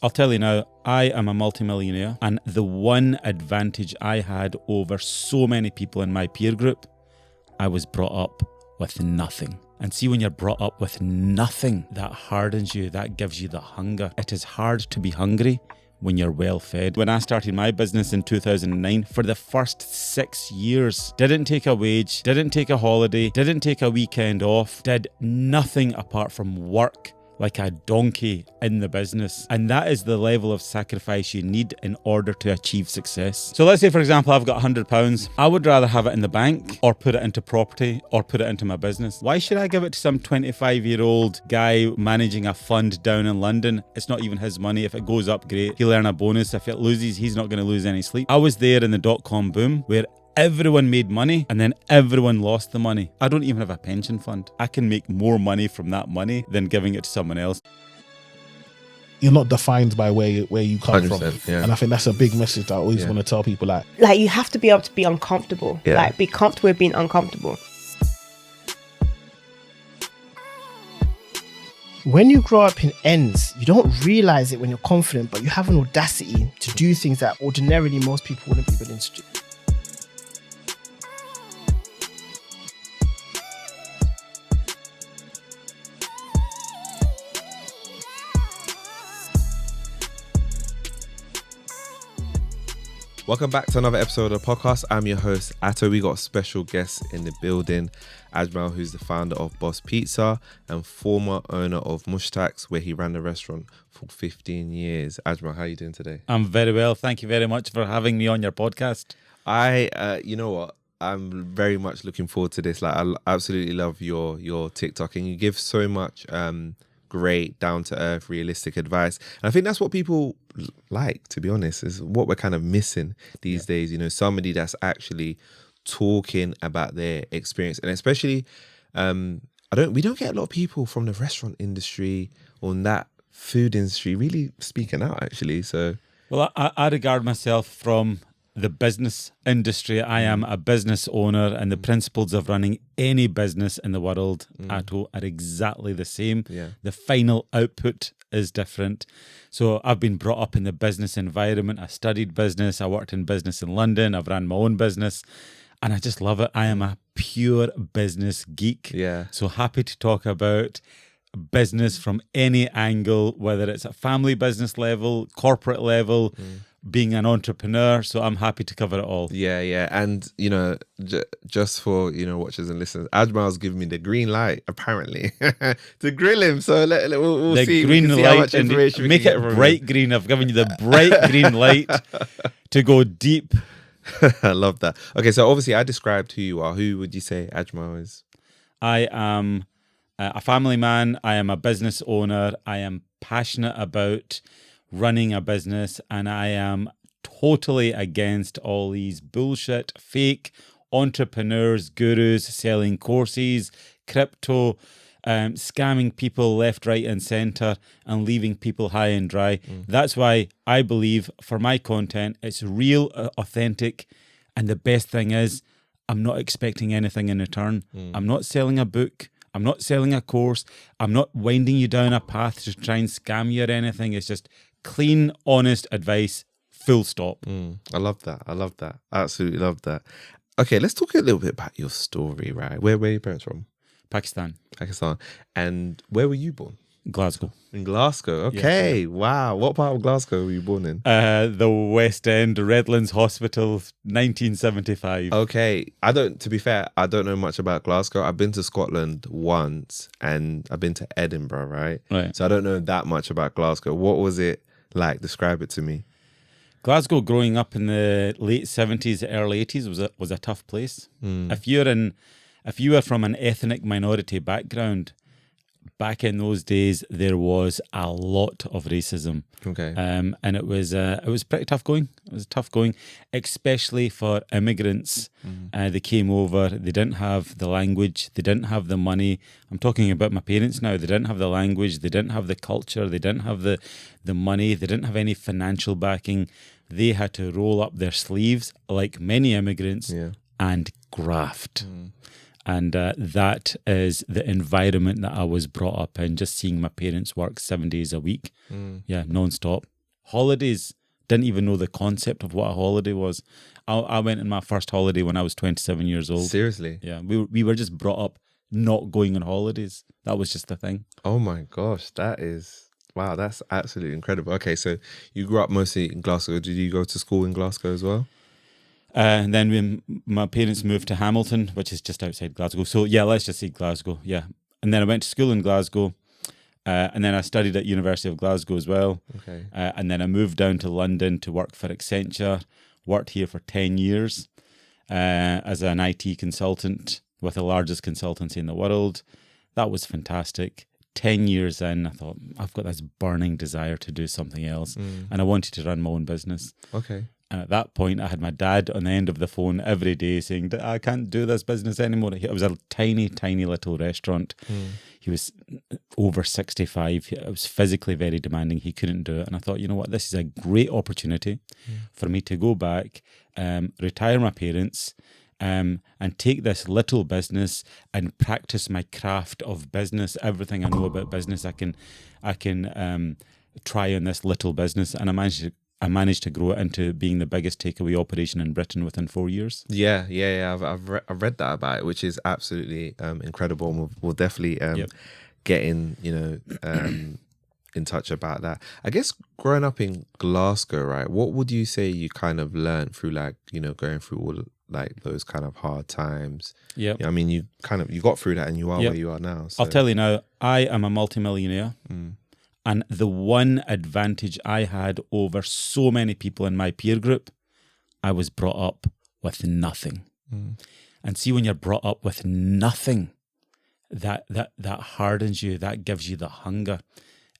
I'll tell you now, I am a multimillionaire, and the one advantage I had over so many people in my peer group, I was brought up with nothing. And see, when you're brought up with nothing, that hardens you, that gives you the hunger. It is hard to be hungry when you're well fed. When I started my business in 2009, for the first 6 years, didn't take a wage, didn't take a holiday, didn't take a weekend off, did nothing apart from work like a donkey in the business. And that is the level of sacrifice you need in order to achieve success. So let's say, for example, I've got £100. I would rather have it in the bank or put it into property or put it into my business. Why should I give it to some 25-year-old guy managing a fund down in London? It's not even his money. If it goes up, great. He'll earn a bonus. If it loses, he's not going to lose any sleep. I was there in the dot-com boom where everyone made money and then everyone lost the money. I don't even have a pension fund. I can make more money from that money than giving it to someone else. You're not defined by where you come from. Yeah. And I think that's a big message that I always want to tell people. Like you have to be able to be uncomfortable. Yeah. Like be comfortable with being uncomfortable. When you grow up in ends, you don't realize it when you're confident, but you have an audacity to do things that ordinarily most people wouldn't be willing to do. Welcome back to another episode of the podcast. I'm your host, Atto. We got a special guest in the building, Ajmal, who's the founder of Boss Pizza and former owner of Mushtaqs, where he ran the restaurant for 15 years. Ajmal, how are you doing today? I'm very well. Thank you very much for having me on your podcast. You know what? I'm very much looking forward to this. Like, I absolutely love your TikTok, and you give so much great, down-to-earth, realistic advice. And I think that's what people like, to be honest, is what we're kind of missing these days. You know, somebody that's actually talking about their experience. And especially, we don't get a lot of people from the restaurant industry or that food industry really speaking out, actually. So, well, I regard myself from the business industry. I am a business owner, and the principles of running any business in the world are exactly the same. Yeah. The final output is different. So I've been brought up in the business environment. I studied business. I worked in business in London. I've ran my own business, and I just love it. I am a pure business geek. Yeah. So happy to talk about business from any angle, whether it's a family business level, corporate level, being an entrepreneur. So I'm happy to cover it all. Yeah. And, you know, just for, you know, watchers and listeners, Ajmal's giving me the green light, apparently, to grill him. So we'll the see. Green we can see light, how much information we make can it get from bright him. green. I've given you the bright green light to go deep. I love that. Okay, so obviously I described who you are. Who would you say Ajmal is? I am a family man. I am a business owner. I am passionate about running a business, and I am totally against all these bullshit, fake entrepreneurs, gurus selling courses, crypto, scamming people left, right, and center, and leaving people high and dry. That's why I believe for my content, it's real, authentic, and the best thing is I'm not expecting anything in return. I'm not selling a book. I'm not selling a course. I'm not winding you down a path to try and scam you or anything. It's just clean, honest advice, full stop. I love that. Absolutely love that. Okay, let's talk a little bit about your story, right? Where are your parents from? Pakistan. And where were you born? Glasgow. In Glasgow. Okay. Yes. Wow. What part of Glasgow were you born in? The West End, Redlands Hospital, 1975. Okay. To be fair, I don't know much about Glasgow. I've been to Scotland once, and I've been to Edinburgh, right? Right. So I don't know that much about Glasgow. What was it like? Describe it to me. Glasgow, growing up in the late 70s, early 80s, was a tough place. If you were from an ethnic minority background, back in those days, there was a lot of racism. Okay. And it was pretty tough going. It was tough going, especially for immigrants. They came over. They didn't have the language. They didn't have the money. I'm talking about my parents now. They didn't have the language. They didn't have the culture. They didn't have the money. They didn't have any financial backing. They had to roll up their sleeves like many immigrants and graft. And that is the environment that I was brought up in, just seeing my parents work 7 days a week. Yeah, non-stop. Holidays, didn't even know the concept of what a holiday was. I went on my first holiday when I was 27 years old. Seriously? Yeah, we were just brought up not going on holidays. That was just the thing. Oh my gosh, wow, that's absolutely incredible. Okay, so you grew up mostly in Glasgow. Did you go to school in Glasgow as well? And then when my parents moved to Hamilton, which is just outside Glasgow. So yeah, let's just say Glasgow. Yeah. And then I went to school in Glasgow. And then I studied at University of Glasgow as well. Okay. And then I moved down to London to work for Accenture. Worked here for 10 years as an IT consultant with the largest consultancy in the world. That was fantastic. 10 years in, I thought, I've got this burning desire to do something else. And I wanted to run my own business. Okay. And at that point, I had my dad on the end of the phone every day saying, I can't do this business anymore. It was a tiny, tiny little restaurant. He was over 65. It was physically very demanding. He couldn't do it. And I thought, you know what, this is a great opportunity for me to go back, retire my parents, and take this little business and practice my craft of business. Everything I know about business, I can try on this little business. And I managed to grow it into being the biggest takeaway operation in Britain within 4 years. Yeah. I've read that about it, which is absolutely incredible. And we'll definitely get in, in touch about that. I guess growing up in Glasgow, right? What would you say you kind of learned through, like, going through all like those kind of hard times? Yeah. I mean, you got through that, and you are where you are now. So. I'll tell you now, I am a multimillionaire. And the one advantage I had over so many people in my peer group, I was brought up with nothing. And see, when you're brought up with nothing, that hardens you, that gives you the hunger.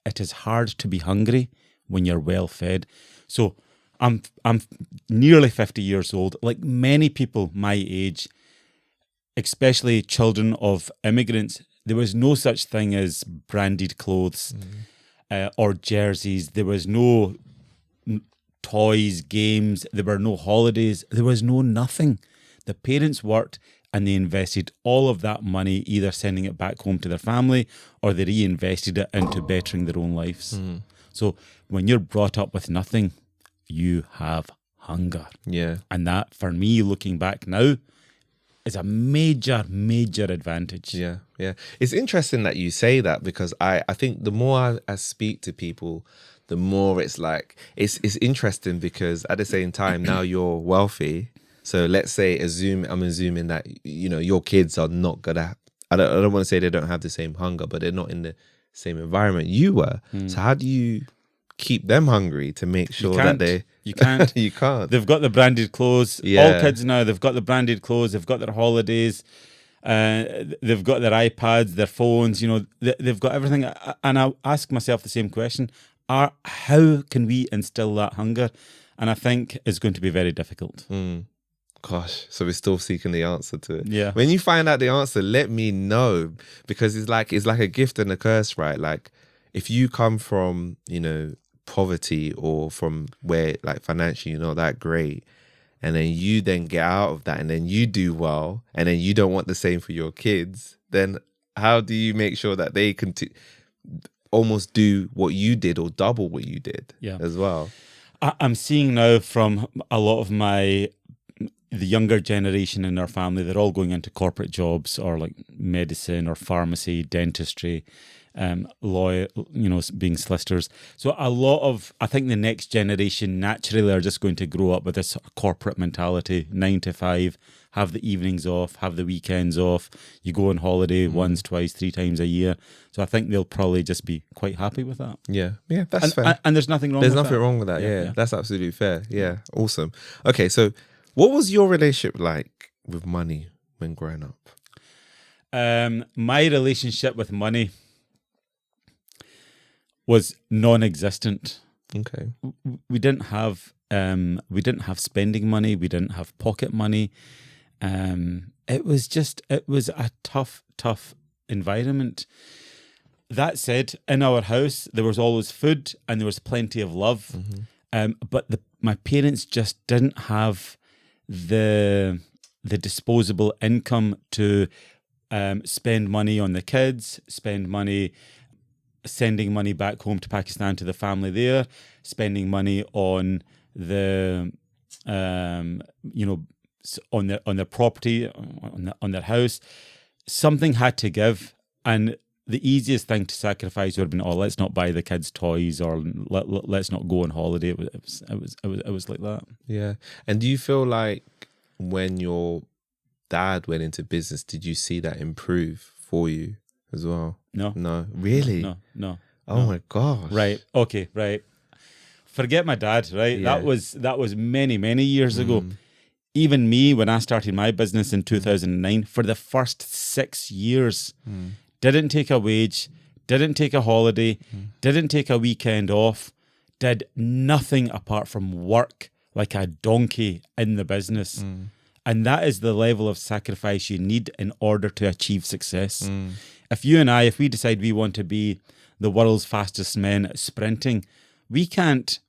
It is hard to be hungry when you're well fed. So I'm nearly 50 years old. Like many people my age, especially children of immigrants, there was no such thing as branded clothes. Or jerseys. There was no toys, games. There were no holidays. There was no nothing. The parents worked and they invested all of that money, either sending it back home to their family or they reinvested it into bettering their own lives. So when you're brought up with nothing, you have hunger. Yeah. And that, for me, looking back now, is a major, major advantage. Yeah. It's interesting that you say that, because I think the more I speak to people, the more it's like, it's interesting, because at the same time, now you're wealthy. So let's say, I'm assuming that, your kids are not gonna, I don't want to say they don't have the same hunger, but they're not in the same environment you were. So how do you keep them hungry to make sure that they... You can't. You can't. They've got the branded clothes. Yeah. All kids now, they've got the branded clothes. They've got their holidays. They've got their iPads, their phones. They've got everything. And I ask myself the same question: how can we instill that hunger? And I think it's going to be very difficult. Gosh, so we're still seeking the answer to it. Yeah. When you find out the answer, let me know, because it's like a gift and a curse, right? Like, if you come from, poverty, or from where, like, financially you're not that great, and then you then get out of that and then you do well, and then you don't want the same for your kids, then how do you make sure that they can almost do what you did or double what you did as well? I'm seeing now from a lot of the younger generation in our family, they're all going into corporate jobs, or like medicine or pharmacy, dentistry, lawyer, being solicitors. So I think the next generation naturally are just going to grow up with this corporate mentality, 9 to 5, have the evenings off, have the weekends off. You go on holiday once, twice, 3 times a year. So I think they'll probably just be quite happy with that. Yeah, that's fair. And there's nothing wrong with that. There's nothing wrong with that, yeah. That's absolutely fair. Yeah, awesome. Okay, so what was your relationship like with money when growing up? My relationship with money was non-existent. Okay. We didn't have spending money. We didn't have pocket money. It was a tough environment. That said, in our house there was always food and there was plenty of love. But my parents just didn't have the disposable income to spend money on the kids, spend money sending money back home to Pakistan to the family there, spending money on the on their property, on their house. Something had to give, and the easiest thing to sacrifice would have been, let's not buy the kids toys, or let's not go on holiday. It was like that. Yeah. And do you feel like when your dad went into business, did you see that improve for you as well? No, really? No. Oh my gosh. Right. Okay. Right. Forget my dad. Right. Yeah. That was many years ago. Even me, when I started my business in 2009, for the first 6 years, didn't take a wage, didn't take a holiday, didn't take a weekend off, did nothing apart from work like a donkey in the business. And that is the level of sacrifice you need in order to achieve success. If we decide we want to be the world's fastest men at sprinting, we can't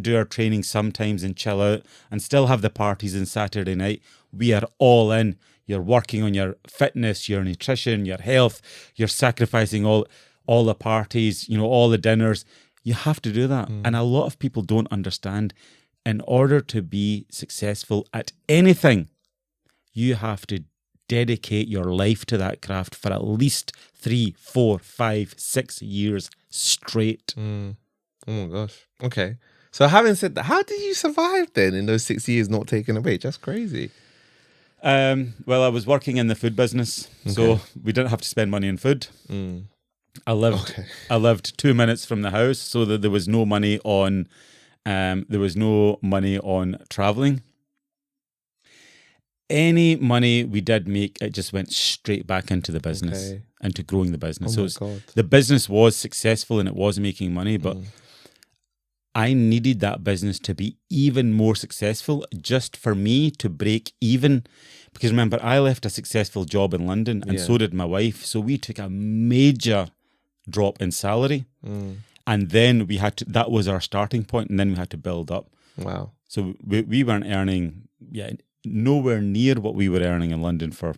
do our training sometimes and chill out and still have the parties on Saturday night. We are all in. You're working on your fitness, your nutrition, your health. You're sacrificing all the parties, all the dinners. You have to do that. And a lot of people don't understand. In order to be successful at anything, you have to dedicate your life to that craft for at least 3, 4, 5, 6 years straight. Oh my gosh. Okay. So having said that, how did you survive then in those 6 years not taking a wage? That's crazy. Well, I was working in the food business, so we didn't have to spend money on food. I lived 2 minutes from the house, so that there was no money on traveling. Any money we did make, it just went straight back into the business, into growing the business. The business was successful and it was making money, but I needed that business to be even more successful just for me to break even. Because remember, I left a successful job in London and so did my wife. So we took a major drop in salary. And then that was our starting point, and then we had to build up. Wow. So we weren't earning, nowhere near what we were earning in London for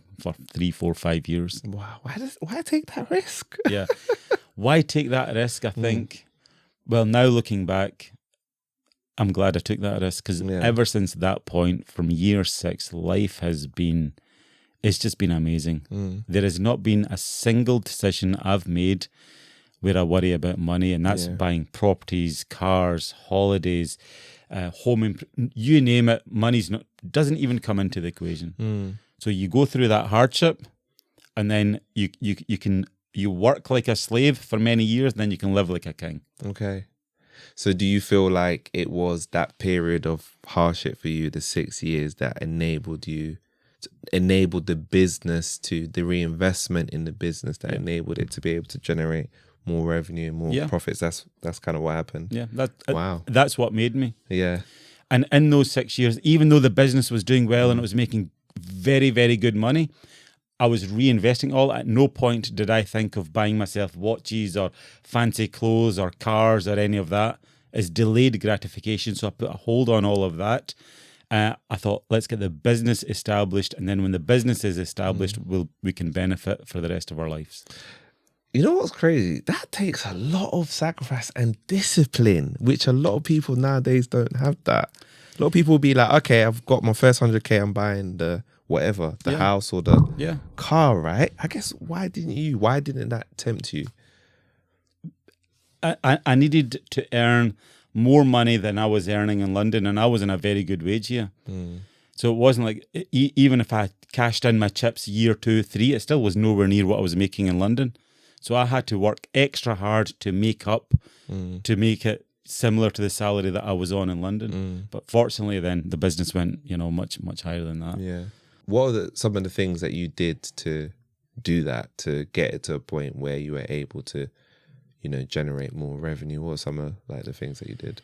3, 4, 5 years. Wow. Why take that risk? Yeah. Why take that risk? I think, well, now looking back, I'm glad I took that risk, because ever since that point, from year 6, life it's just been amazing. There has not been a single decision I've made where I worry about money, and that's buying properties, cars, holidays, you name it. Doesn't even come into the equation. So you go through that hardship, and then you work like a slave for many years, then you can live like a king. Okay. So do you feel like it was that period of hardship for you, the 6 years, that enabled the business the reinvestment in the business that enabled it to be able to generate more revenue, more profits? That's kind of what happened. Yeah. Wow. That's what made me. Yeah. And in those 6 years, even though the business was doing well and it was making very, very good money, I was reinvesting all. At no point did I think of buying myself watches or fancy clothes or cars or any of that. It's delayed gratification. So I put a hold on all of that. I thought, let's get the business established. And then when the business is established, we can benefit for the rest of our lives. You know what's crazy? That takes a lot of sacrifice and discipline, which a lot of people nowadays don't have that. A lot of people will be like, okay, I've got my first 100K, I'm buying the whatever, the house or the car, right? I guess, why didn't that tempt you? I needed to earn more money than I was earning in London, and I was in a very good wage here. So it wasn't like, even if I cashed in my chips year 2, 3, it still was nowhere near what I was making in London. So I had to work extra hard to make up, to make it similar to the salary that I was on in London. But fortunately then the business went, much, much higher than that. Yeah. What are some of the things that you did to do that, to get it to a point where you were able to, generate more revenue? What are some of the things that you did?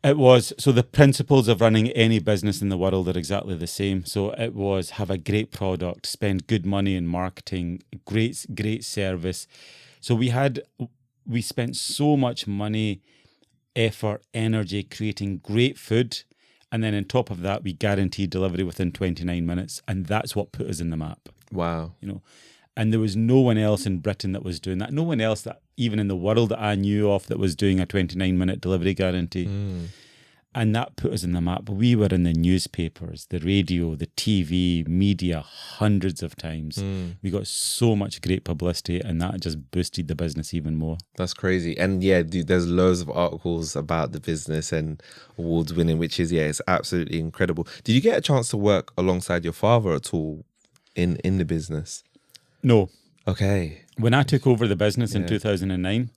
So the principles of running any business in the world are exactly the same. So it was have a great product, spend good money in marketing, great service. So we spent so much money, effort, energy creating great food. And then on top of that, we guaranteed delivery within 29 minutes. And that's what put us in the map. Wow. And there was no one else in Britain that was doing that. No one else that even in the world that I knew of that was doing a 29-minute delivery guarantee. And that put us in the map. We were in the newspapers, the radio, the TV, media, hundreds of times. We got so much great publicity, and that just boosted the business even more. That's crazy. And yeah, dude, there's loads of articles about the business and awards winning, which is, it's absolutely incredible. Did you get a chance to work alongside your father at all in the business? No. Okay. When I took over the business in 2009,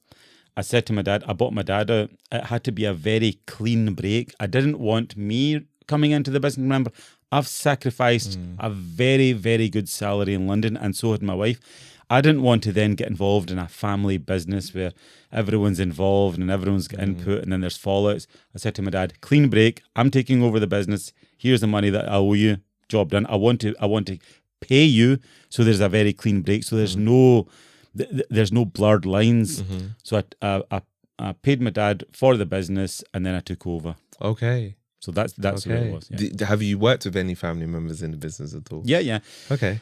I said to my dad, I bought my dad out. It had to be a very clean break. I didn't want me coming into the business. Remember, I've sacrificed a very, very good salary in London, and so had my wife. I didn't want to then get involved in a family business where everyone's involved and everyone's got input and then there's fallouts. I said to my dad, clean break. I'm taking over the business. Here's the money that I owe you. Job done. I want to pay you, so there's a very clean break. So there's no blurred lines. So I paid my dad for the business, and then I took over. Okay. So that's what it was. Yeah. Have you worked with any family members in the business at all? Yeah. Okay.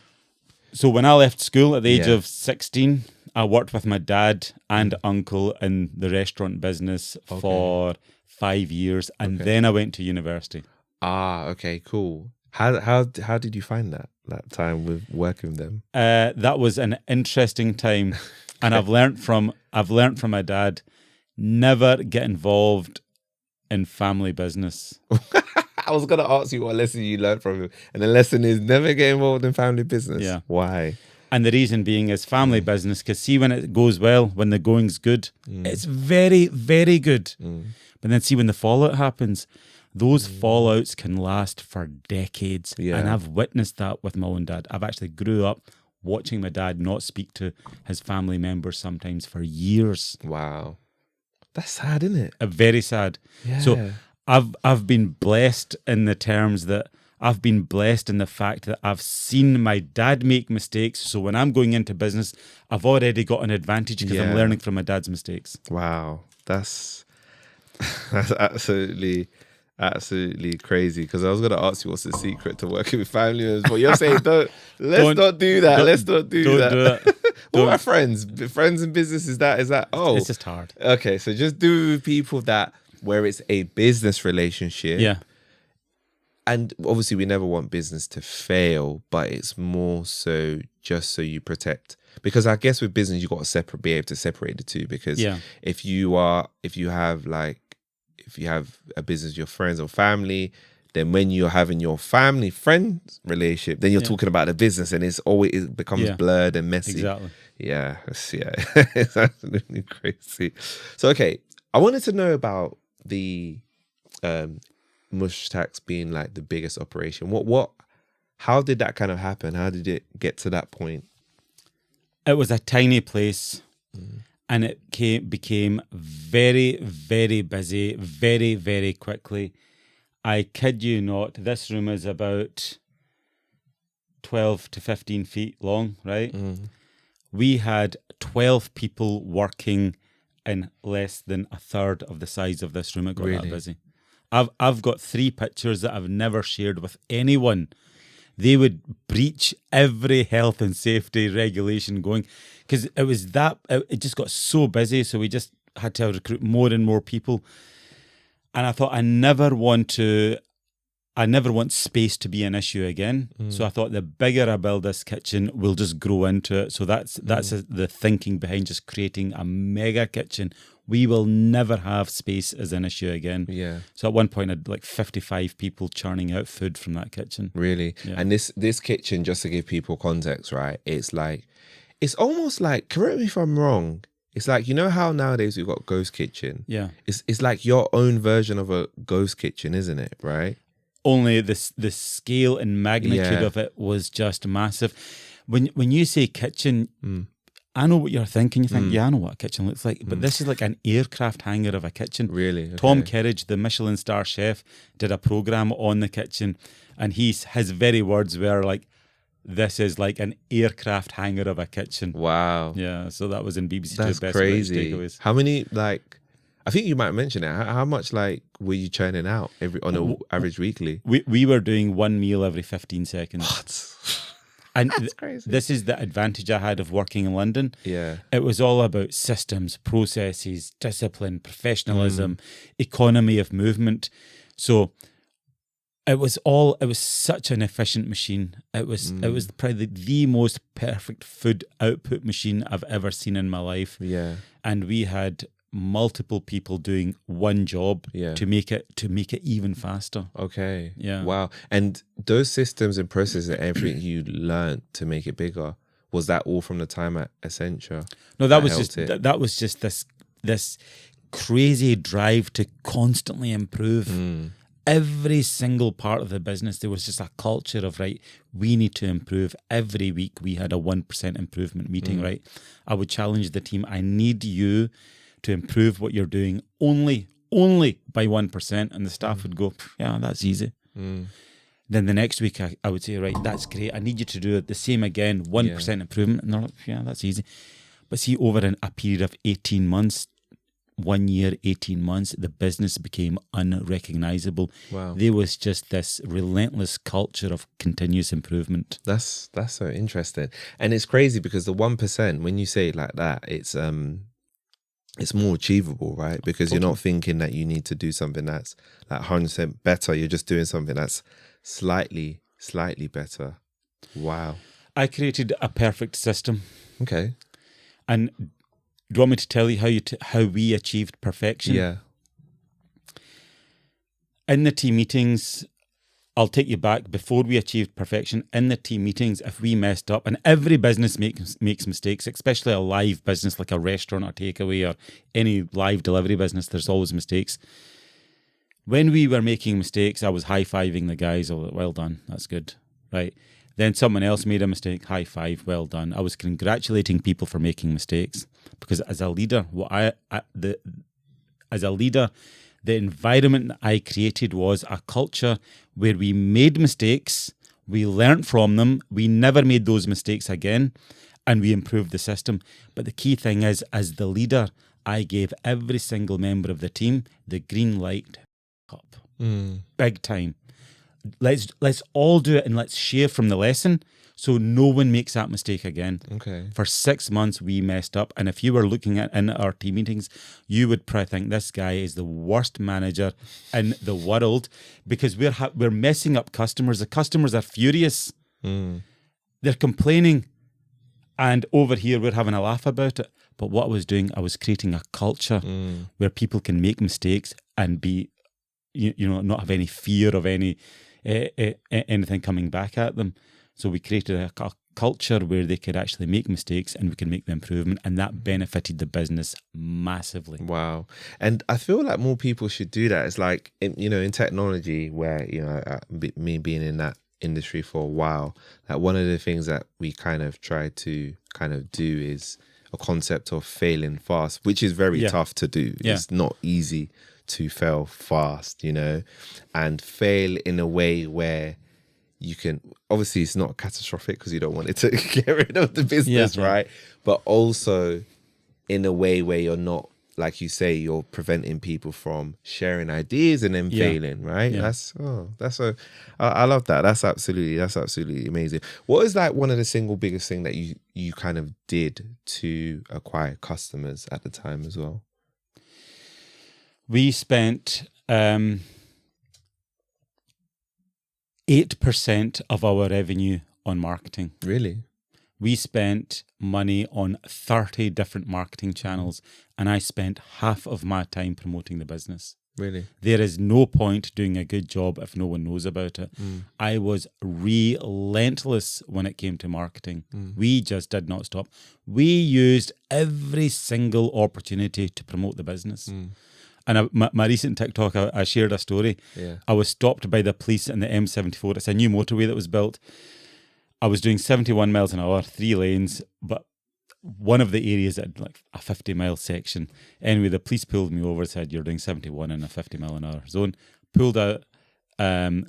So when I left school at the age of 16, I worked with my dad and uncle in the restaurant business for 5 years, and then I went to university. Okay, cool. How did you find that time with working with them? That was an interesting time, and I've learnt from my dad, never get involved in family business. I was gonna ask you what lesson you learned from him, and the lesson is never get involved in family business. Yeah. Why? And the reason being is family business, because see, when it goes well, when the going's good, it's very, very good. But then see, when the fallout happens, those fallouts can last for decades. Yeah. And I've witnessed that with my own dad. I've actually grew up watching my dad not speak to his family members sometimes for years. Wow. That's sad, isn't it? Very sad. Yeah. So I've been blessed in the terms that I've been blessed in the fact that I've seen my dad make mistakes. So when I'm going into business, I've already got an advantage because I'm learning from my dad's mistakes. Wow. That's absolutely crazy, because I was going to ask you what's the secret to working with family members, but you're saying let's not do that. Let's not do that. Do it. What about friends? Friends in business, is that It's just hard. Okay, so just do with people where it's a business relationship. Yeah. And obviously we never want business to fail, but it's more so just so you protect. Because I guess with business you got to be able to separate the two. Because if you have a business with your friends or family, then when you're having your family friends relationship, then you're talking about the business, and it becomes blurred and messy. Exactly. Yeah, it's absolutely crazy. So okay, I wanted to know about the Mushtaqs being like the biggest operation. How did that kind of happen? How did it get to that point? It was a tiny place, and it became very, very busy, very, very quickly. I kid you not, this room is about 12 to 15 feet long, right? We had 12 people working in less than a third of the size of this room. It got that busy. I've got 3 pictures that I've never shared with anyone. They would breach every health and safety regulation going, because it just got so busy. So we just had to recruit more and more people. And I thought, I never want space to be an issue again. So I thought the bigger I build this kitchen, we'll just grow into it. So that's the thinking behind just creating a mega kitchen. We will never have space as an issue again. Yeah. So at one point, I had like 55 people churning out food from that kitchen. Really? Yeah. And this kitchen, just to give people context, right? It's almost like, correct me if I'm wrong, it's like, you know how nowadays we've got ghost kitchen? Yeah. It's like your own version of a ghost kitchen, isn't it? Right? Only the scale and magnitude of it was just massive. When you say kitchen, I know what you're thinking. You think, I know what a kitchen looks like. But this is like an aircraft hangar of a kitchen. Really? Okay. Tom Kerridge, the Michelin star chef, did a program on the kitchen, and his very words were like, this is like an aircraft hangar of a kitchen. Wow. Yeah, so that was in BBC That's Two Best crazy. Takeaways. How many, I think you might mention it. How much were you churning out on an average weekly? We were doing one meal every 15 seconds. What? And That's crazy. this is the advantage I had of working in London. Yeah. It was all about systems, processes, discipline, professionalism, economy of movement. So it was such an efficient machine. It was probably the most perfect food output machine I've ever seen in my life. Yeah. And we had multiple people doing one job to make it even faster. Okay. Yeah. Wow. And those systems and processes and everything you learned to make it bigger, was that all from the time at Essentia? No, that was just this crazy drive to constantly improve. Every single part of the business, there was just a culture of, right, we need to improve. Every week we had a 1% improvement meeting, right? I would challenge the team. I need you to improve what you're doing only by 1%. And the staff would go, yeah, that's easy. Then the next week I would say, right, that's great. I need you to do it the same again, 1% improvement. And they're like, yeah, that's easy. But see, over a period of 18 months, 1 year, 18 months, the business became unrecognizable. Wow. There was just this relentless culture of continuous improvement. That's so interesting. And it's crazy because the 1%, when you say it like that, it's more achievable, right? Because you're not thinking that you need to do something that's like 100% better. You're just doing something that's slightly better. Wow. I created a perfect system. Okay. And do you want me to tell you how we achieved perfection? Yeah. In the team meetings, I'll take you back before we achieved perfection. In the team meetings, if we messed up, and every business makes mistakes, especially a live business like a restaurant or takeaway or any live delivery business, there's always mistakes. When we were making mistakes, I was high-fiving the guys. Oh, well done, that's good, right? Then someone else made a mistake, high five, well done. I was congratulating people for making mistakes because as a leader, the environment that I created was a culture where we made mistakes, we learned from them, we never made those mistakes again, and we improved the system. But the key thing is, as the leader, I gave every single member of the team the green light up. Big time. Let's all do it and let's share from the lesson so no one makes that mistake again. Okay. For 6 months, we messed up. And if you were looking at in our team meetings, you would probably think this guy is the worst manager in the world because we're messing up customers. The customers are furious. They're complaining. And over here, we're having a laugh about it. But what I was doing, I was creating a culture where people can make mistakes and be, not have any fear of anything coming back at them. So we created a culture where they could actually make mistakes and we can make the improvement, and that benefited the business massively. Wow. And I feel like more people should do that. It's like, in technology where, me being in that industry for a while, like one of the things that we kind of try to do is a concept of failing fast, which is very tough to do. It's not easy to fail fast, and fail in a way where you can, obviously it's not catastrophic because you don't want it to get rid of the business, right? But also in a way where you're not, like you say, you're preventing people from sharing ideas and then failing, right? I love that. That's absolutely amazing. What is like one of the single biggest thing that you kind of did to acquire customers at the time as well? We spent 8% of our revenue on marketing. Really? We spent money on 30 different marketing channels, and I spent half of my time promoting the business. Really? There is no point doing a good job if no one knows about it. I was relentless when it came to marketing. We just did not stop. We used every single opportunity to promote the business. And my recent TikTok, I shared a story. Yeah. I was stopped by the police in the M74. It's a new motorway that was built. I was doing 71 miles an hour, 3 lanes, but one of the areas had like a 50-mile section. Anyway, the police pulled me over and said, you're doing 71 in a 50-mile-an-hour zone. Pulled out,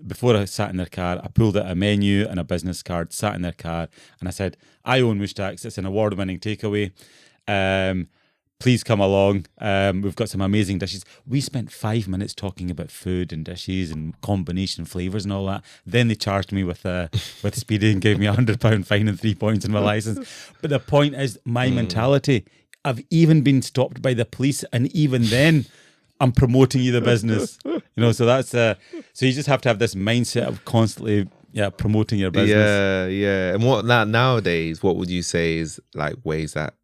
before I sat in their car, I pulled out a menu and a business card, sat in their car, and I said, I own Mushtaqs. It's an award-winning takeaway. please come along. We've got some amazing dishes. We spent 5 minutes talking about food and dishes and combination flavors and all that. Then they charged me with speeding and gave me £100 fine and 3 points in my license. But the point is, my mentality. I've even been stopped by the police, and even then, I'm promoting you the business. So that's so you just have to have this mindset of constantly promoting your business. Yeah. And what nowadays, what would you say is like ways that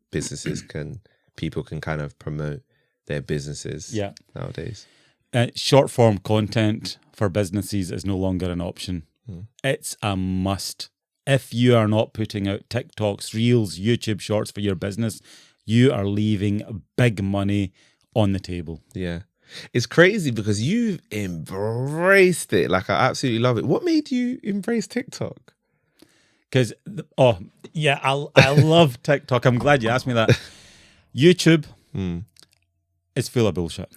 people can kind of promote their businesses nowadays? Short form content for businesses is no longer an option. It's a must. If you are not putting out TikToks, Reels, YouTube Shorts for your business, you are leaving big money on the table. Yeah. It's crazy because you've embraced it. Like, I absolutely love it. What made you embrace TikTok? Because, I love TikTok. I'm glad you asked me that. YouTube is full of bullshit.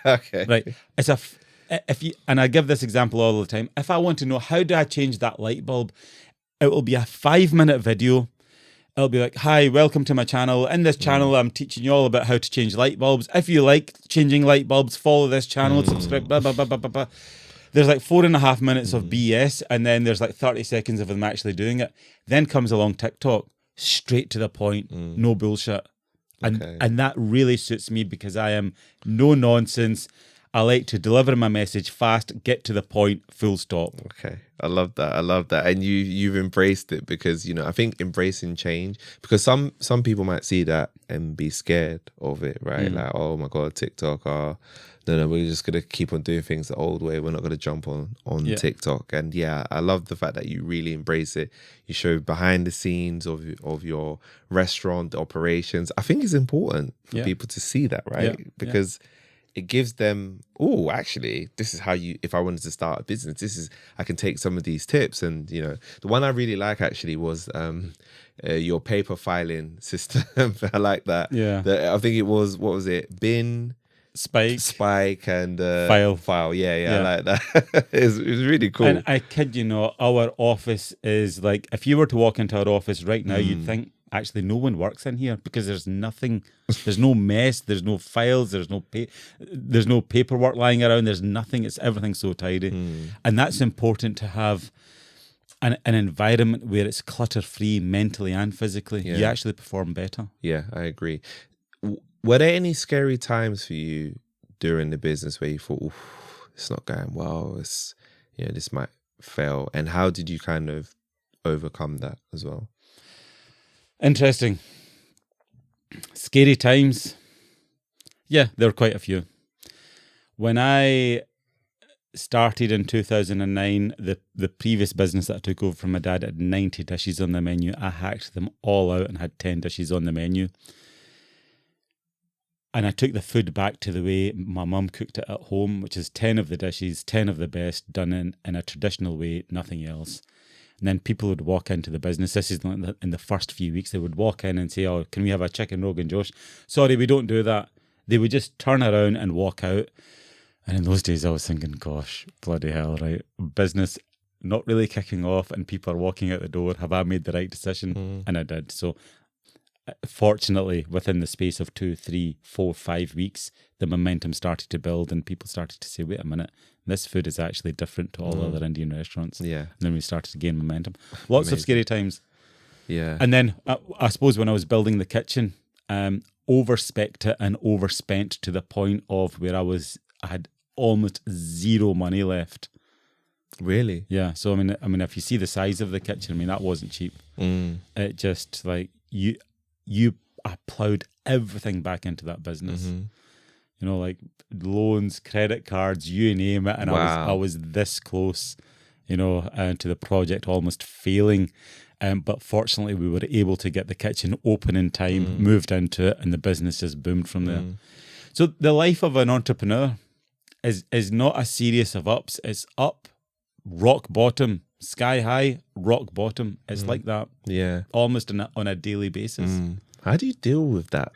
Okay. Right. It's and I give this example all the time. If I want to know how do I change that light bulb, it will be a 5-minute video. It'll be like, hi, welcome to my channel. In this channel, I'm teaching you all about how to change light bulbs. If you like changing light bulbs, follow this channel, subscribe, blah, blah, blah, blah, blah, blah. There's like 4.5 minutes of BS, and then there's like 30 seconds of them actually doing it. Then comes along TikTok, straight to the point, no bullshit. And that really suits me because I am no nonsense. I like to deliver my message fast, get to the point, full stop. Okay. I love that. And you've embraced it because, I think embracing change, because some people might see that and be scared of it, right? Like, oh my God, TikTok, no, we're just going to keep on doing things the old way. We're not going to jump on TikTok. And I love the fact that you really embrace it. You show behind the scenes of your restaurant operations. I think it's important for people to see that, right? Because it gives them, actually, this is how if I wanted to start a business, I can take some of these tips. And, the one I really like actually was your paper filing system. I like that. Yeah. I think it was, what was it? Bin, Spike and File. Yeah. I like that. it was really cool. And I kid you not, our office is like, if you were to walk into our office right now, you'd think, actually, no one works in here because there's nothing, there's no mess, there's no files, there's no paperwork lying around, there's nothing, everything's so tidy. And that's important to have an environment where it's clutter-free mentally and physically. You actually perform better. Yeah, I agree. Were there any scary times for you during the business where you thought, it's not going well, this might fail? And how did you kind of overcome that as well? Interesting. Scary times. Yeah, there were quite a few. When I started in 2009, the previous business that I took over from my dad had 90 dishes on the menu. I hacked them all out and had 10 dishes on the menu. And I took the food back to the way my mum cooked it at home, which is 10 of the dishes, 10 of the best, done in a traditional way, nothing else. And then people would walk into the business. This is in the first few weeks. They would walk in and say, oh, can we have a chicken Rogan Josh? Sorry, we don't do that. They would just turn around and walk out. And in those days, I was thinking, gosh, bloody hell, right? Business not really kicking off and people are walking out the door. Have I made the right decision? And I did. So fortunately, within the space of 2, 3, 4, 5 weeks, the momentum started to build and people started to say, wait a minute, this food is actually different to all other Indian restaurants. Yeah. And then we started to gain momentum. Lots of scary times. Yeah. And then I suppose when I was building the kitchen, overspec'd it and overspent to the point of where I had almost zero money left. Really? Yeah. So I mean, if you see the size of the kitchen, that wasn't cheap. It just like I plowed everything back into that business. Like loans, credit cards, you name it. And I was this close, to the project almost failing. But fortunately, we were able to get the kitchen open in time, moved into it, and the business just boomed from there. So the life of an entrepreneur is not a series of ups. It's up, rock bottom, sky high, rock bottom. It's like that. Yeah. Almost on a daily basis. How do you deal with that?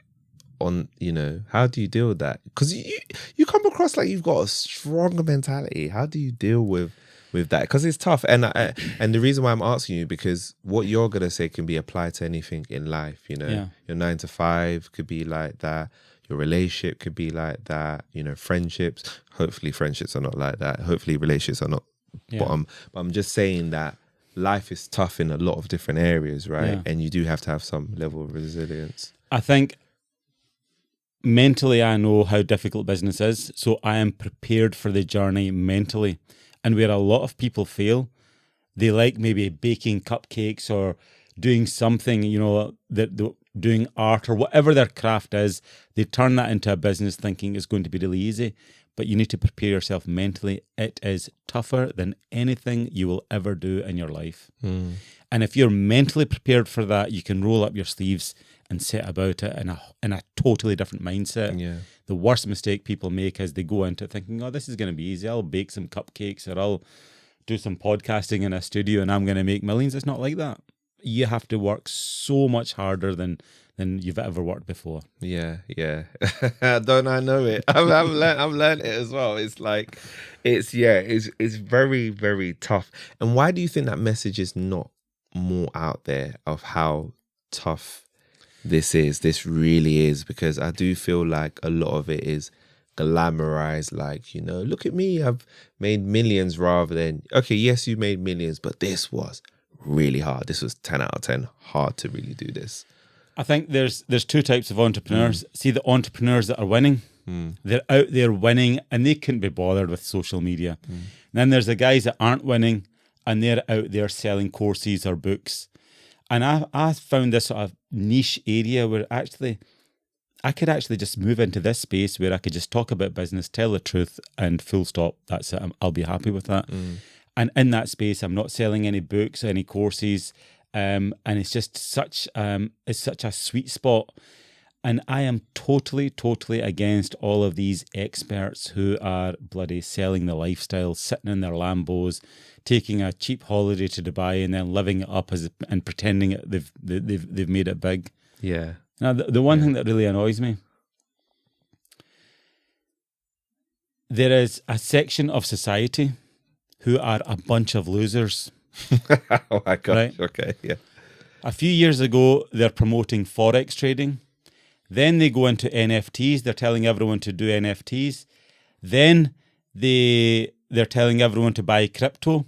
How do you deal with that? Because you come across like you've got a stronger mentality. How do you deal with with that, because it's tough. And and the reason why I'm asking you, because what you're gonna say can be applied to anything in life. You know, Yeah. your 9 to 5 could be like that. Your relationship could be like that. You know, friendships. Hopefully, friendships are not like that. Hopefully, relationships are not Yeah. bottom. But I'm just saying that life is tough in a lot of different areas, right? Yeah. And you do have to have some level of resilience. I think mentally I know how difficult business is, so I am prepared for the journey mentally. And where a lot of people fail, they like maybe baking cupcakes or doing something, you know, doing art or whatever their craft is. They turn that into a business thinking it's going to be really easy. But you need to prepare yourself mentally. It is tougher than anything you will ever do in your life. And if you're mentally prepared for that, you can roll up your sleeves and set about it in a totally different mindset. Yeah. The worst mistake people make is they go into it thinking, oh, this is going to be easy. I'll bake some cupcakes or I'll do some podcasting in a studio and I'm going to make millions. It's not like that. You have to work so much harder than you've ever worked before. Yeah. Don't I know it? I've learned it as well. It's like, it's very, very tough. And why do you think that message is not more out there of how tough this really is? Because I do feel like a lot of it is glamorized, like, you know, look at me, I've made millions, rather than, okay, yes, you made millions, but this was really hard. This was 10 out of 10 hard to really do this. I think there's two types of entrepreneurs. See, the entrepreneurs that are winning, they're out there winning and they couldn't be bothered with social media. And then there's the guys that aren't winning and they're out there selling courses or books. And I found this sort of niche area where actually I could actually just move into this space where I could just talk about business, tell the truth, and full stop. That's it. I'll be happy with that. And in that space, I'm not selling any books, any courses. And it's just such a sweet spot. And I am totally against all of these experts who are bloody selling the lifestyle, sitting in their Lambos, taking a cheap holiday to Dubai and then living it up and pretending they've made it big. Yeah. Now, the one thing that really annoys me, there is a section of society who are a bunch of losers. Oh my gosh. Right? Okay. Yeah. A few years ago, they're promoting Forex trading. Then they go into NFTs. They're telling everyone to do NFTs. Then they're telling everyone to buy crypto.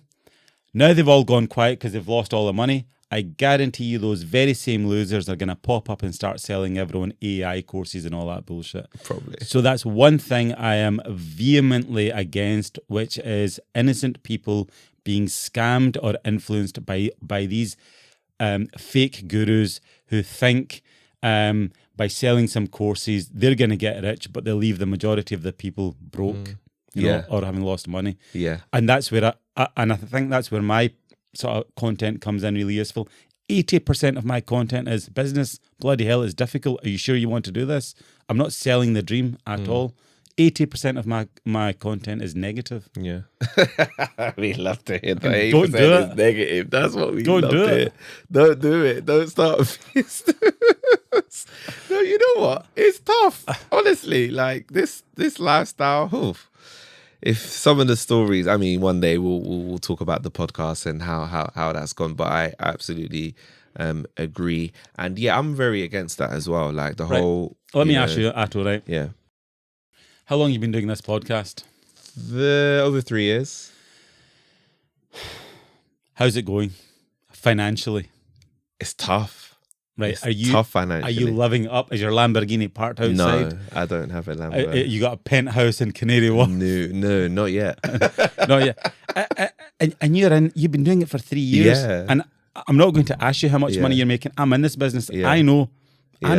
Now they've all gone quiet because they've lost all the money. I guarantee you those very same losers are going to pop up and start selling everyone AI courses and all that bullshit. Probably. So that's one thing I am vehemently against, which is innocent people being scammed or influenced by these fake gurus who think by selling some courses they're going to get rich, but they'll leave the majority of the people broke, you know, or having lost money. Yeah. And that's where I think that's where my sort of content comes in really useful. 80% of my content is business. Bloody hell, it's difficult. Are you sure you want to do this? I'm not selling the dream at all. 80% of my content is negative. Yeah. We love to hear that. Don't 80% do is it. negative. That's what we Don't love do to it. hear. Don't do it. Don't start a business. No, you know what? It's tough. Honestly, like this lifestyle. Oof. If some of the stories, I mean, one day we'll talk about the podcast and how that's gone. But I absolutely agree. And yeah, I'm very against that as well. Like the whole. Let me ask you, Atto, right? Yeah. How long have you been doing this podcast? Over 3 years. How's it going financially? It's tough. Right? It's tough financially. Are you living up? Is your Lamborghini parked outside? No, I don't have a Lambo. You got a penthouse in Canary Wharf? No, not yet. Not yet. And you've been doing it for 3 years. Yeah. And I'm not going to ask you how much money you're making. I'm in this business. Yeah. I know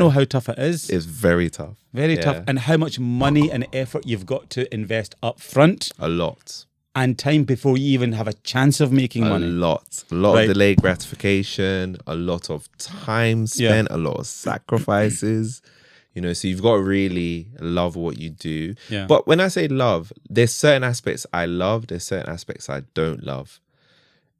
how tough it is. It's very tough. Very tough. And how much money and effort you've got to invest up front. A lot. And time before you even have a chance of making money. A lot of delayed gratification, a lot of time spent, a lot of sacrifices. You know, so you've got to really love what you do. Yeah. But when I say love, there's certain aspects I love, there's certain aspects I don't love.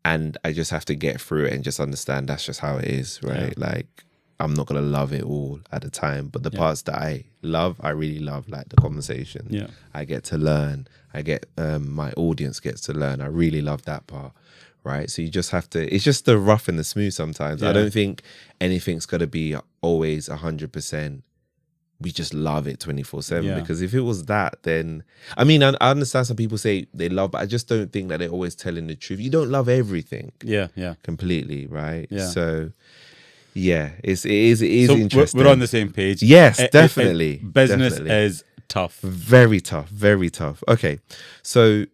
And I just have to get through it and just understand that's just how it is, right? Yeah. Like, I'm not gonna love it all at the time, but the parts that I love, I really love, like the conversation. Yeah. I get to learn. I get my audience gets to learn. I really love that part, right? So you just have to. It's just the rough and the smooth sometimes. I don't think anything's gonna be always 100%. We just love it 24/7 because if it was that, then I mean, I understand some people say they love, but I just don't think that they're always telling the truth. You don't love everything, completely, right? Yeah. So, yeah, it is so interesting. We're on the same page. Yes, definitely. Business is tough, very tough, very tough. Okay, so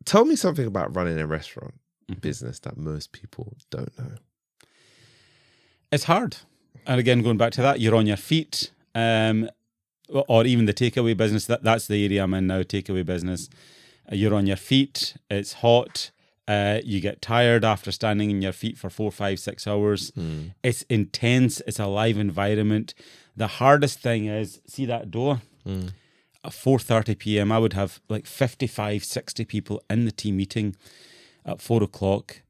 tell me something about running a restaurant business that most people don't know. It's hard. And again, going back to that, you're on your feet, or even the takeaway business. That's the area I'm in now, takeaway business. You're on your feet. It's hot. You get tired after standing on your feet for 4, 5, 6 hours. It's intense. It's a live environment. The hardest thing is, see that door? At 4:30 p.m., I would have like 55, 60 people in the team meeting at 4 o'clock,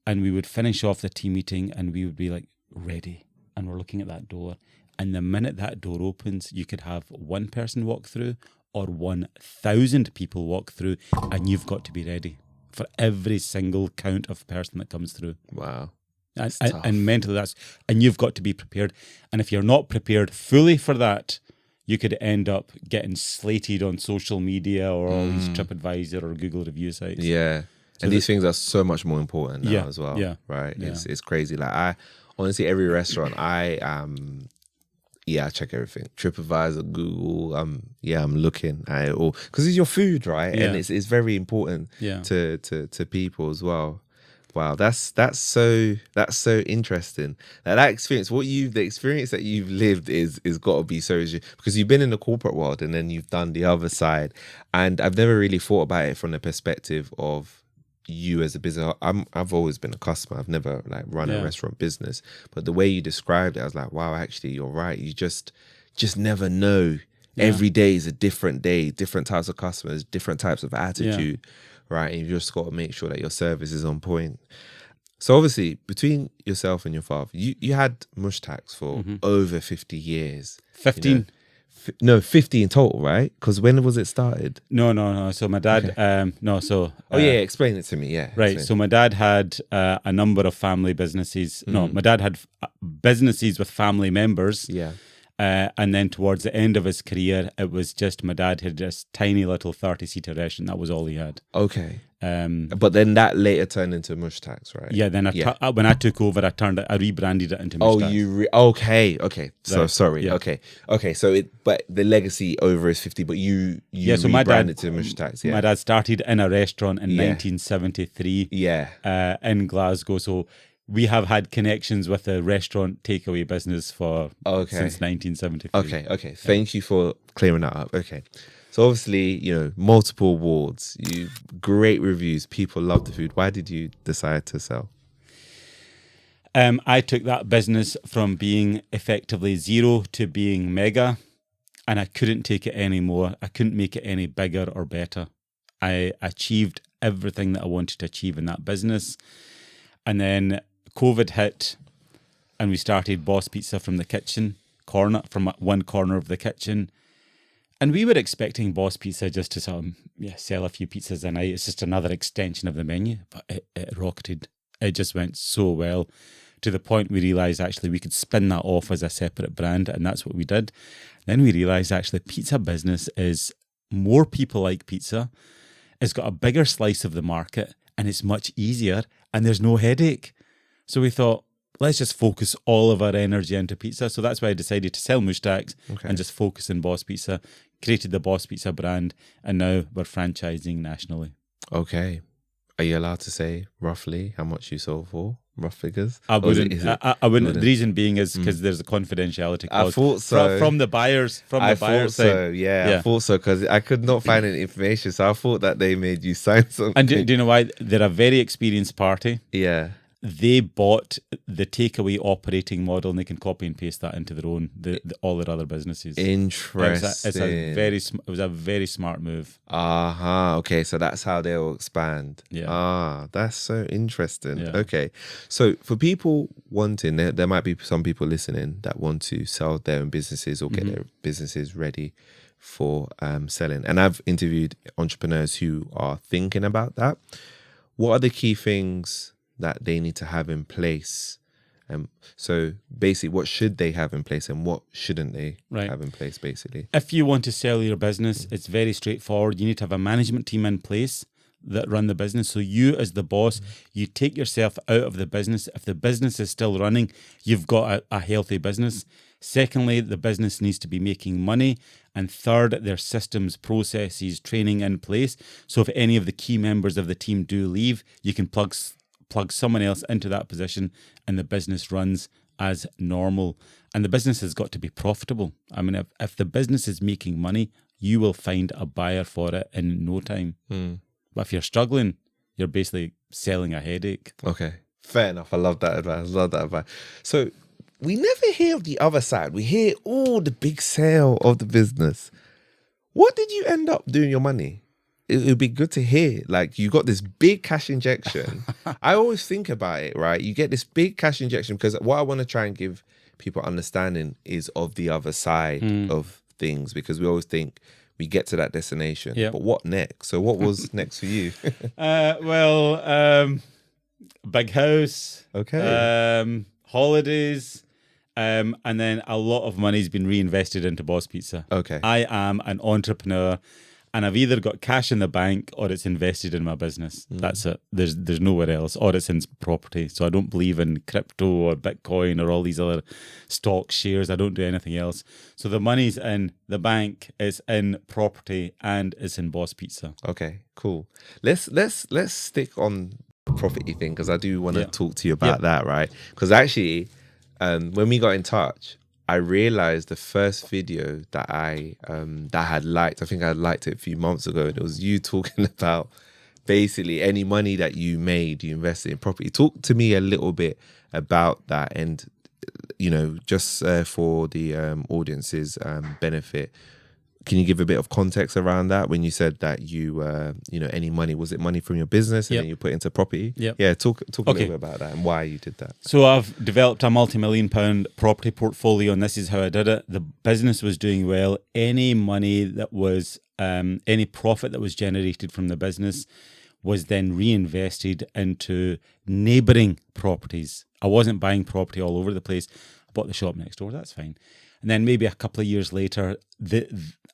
and we would finish off the team meeting and we would be like, ready. And we're looking at that door. And the minute that door opens, you could have one person walk through or 1,000 people walk through, and you've got to be ready for every single count of person that comes through. Wow. And mentally and you've got to be prepared. And if you're not prepared fully for that, you could end up getting slated on social media or all these TripAdvisor or Google review sites. Yeah. So and these things are so much more important now as well. Yeah. Right. Yeah. It's crazy. Like honestly, every restaurant I check everything. TripAdvisor, Google. I'm looking at it all because it's your food, right? Yeah. And it's very important to people as well. Wow, that's so interesting. That experience, the experience that you've lived is got to be so, because you've been in the corporate world and then you've done the other side, and I've never really thought about it from the perspective of you as a business. I've always been a customer. I've never like run a restaurant business, but the way you described it, I was like, wow, actually, you're right. You just never know. Yeah. Every day is a different day, different types of customers, different types of attitude, right? And you just got to make sure that your service is on point. So obviously, between yourself and your father, you had Mushtaqs for over 50 years. 15. You know? No, 50 in total, right? Because when was it started? No. So my dad, explain it to me. Yeah. Right. So my dad had a number of family businesses. No, my dad had businesses with family members. Yeah. And then towards the end of his career, it was just my dad had this tiny little 30-seater restaurant. That was all he had. Okay. But then that later turned into Mushtaqs, right? Yeah. Then when I took over, I rebranded it into Mushtaqs. Okay. So Right. sorry. Yeah. Okay. So but the legacy over is 50, but you so rebranded to Mushtaqs. Yeah. My dad started in a restaurant in 1973. Yeah. In Glasgow. So we have had connections with the restaurant takeaway business since 1973. Okay. Thank you for clearing that up. Okay. So obviously, multiple awards, great reviews, people love the food. Why did you decide to sell? I took that business from being effectively zero to being mega, and I couldn't take it anymore. I couldn't make it any bigger or better. I achieved everything that I wanted to achieve in that business. And then COVID hit, and we started Boss Pizza from one corner of the kitchen. And we were expecting Boss Pizza just to sort of sell a few pizzas a night. It's just another extension of the menu, but it rocketed. It just went so well to the point we realised actually we could spin that off as a separate brand, and that's what we did. Then we realised actually pizza business is more people like pizza. It's got a bigger slice of the market, and it's much easier, and there's no headache. So we thought, let's just focus all of our energy into pizza. So that's why I decided to sell Mushtaqs and just focus on Boss Pizza, created the Boss Pizza brand, and now we're franchising nationally. Okay. Are you allowed to say roughly how much you sold for? Rough figures? I wouldn't. The reason being is because there's a confidentiality clause. I thought so. From the buyers. I thought so, because I could not find any information. So I thought that they made you sign something. And do you know why? They're a very experienced party. Yeah. they bought the takeaway operating model, and they can copy and paste that into their own, all their other businesses. Interesting. It was a very smart move. Okay, so that's how they'll expand. Yeah. That's so interesting. Yeah. Okay, so for people wanting, there might be some people listening that want to sell their own businesses or get their businesses ready for selling. And I've interviewed entrepreneurs who are thinking about that. What are the key things that they need to have in place? So basically, what should they have in place and what shouldn't they have in place, basically? If you want to sell your business, it's very straightforward. You need to have a management team in place that run the business. So you as the boss, you take yourself out of the business. If the business is still running, you've got a healthy business. Secondly, the business needs to be making money. And third, there's systems, processes, training in place. So if any of the key members of the team do leave, you can plug someone else into that position and the business runs as normal. And the business has got to be profitable. I mean, if the business is making money, you will find a buyer for it in no time. But if you're struggling, you're basically selling a headache. Okay, fair enough. I love that advice. So we never hear of the other side. We hear, the big sale of the business. What did you end up doing your money? It would be good to hear. Like, you got this big cash injection. I always think about it, right? You get this big cash injection because what I want to try and give people understanding is of the other side of things, because we always think we get to that destination. Yeah. But what next? So what was next for you? Big house. Okay. Holidays. And then a lot of money's been reinvested into Boss Pizza. Okay. I am an entrepreneur, and I've either got cash in the bank or it's invested in my business. That's it. There's nowhere else, or it's in property. So I don't believe in crypto or Bitcoin or all these other stock shares. I don't do anything else. So the money's in the bank, it's in property, and it's in Boss Pizza. Okay, cool. Let's stick on the property thing, because I do want to talk to you about that, right? Because actually, when we got in touch, I realized the first video that I had liked, I think I liked it a few months ago, and it was you talking about basically any money that you made, you invested in property. Talk to me a little bit about that, and just for the audience's benefit, can you give a bit of context around that when you said that you any money, was it money from your business and then you put it into property? Yeah, talk a little bit about that and why you did that. So I've developed a multi-million-pound property portfolio, and this is how I did it. The business was doing well. Any money that was any profit that was generated from the business was then reinvested into neighbouring properties. I wasn't buying property all over the place. I bought the shop next door, that's fine. And then maybe a couple of years later,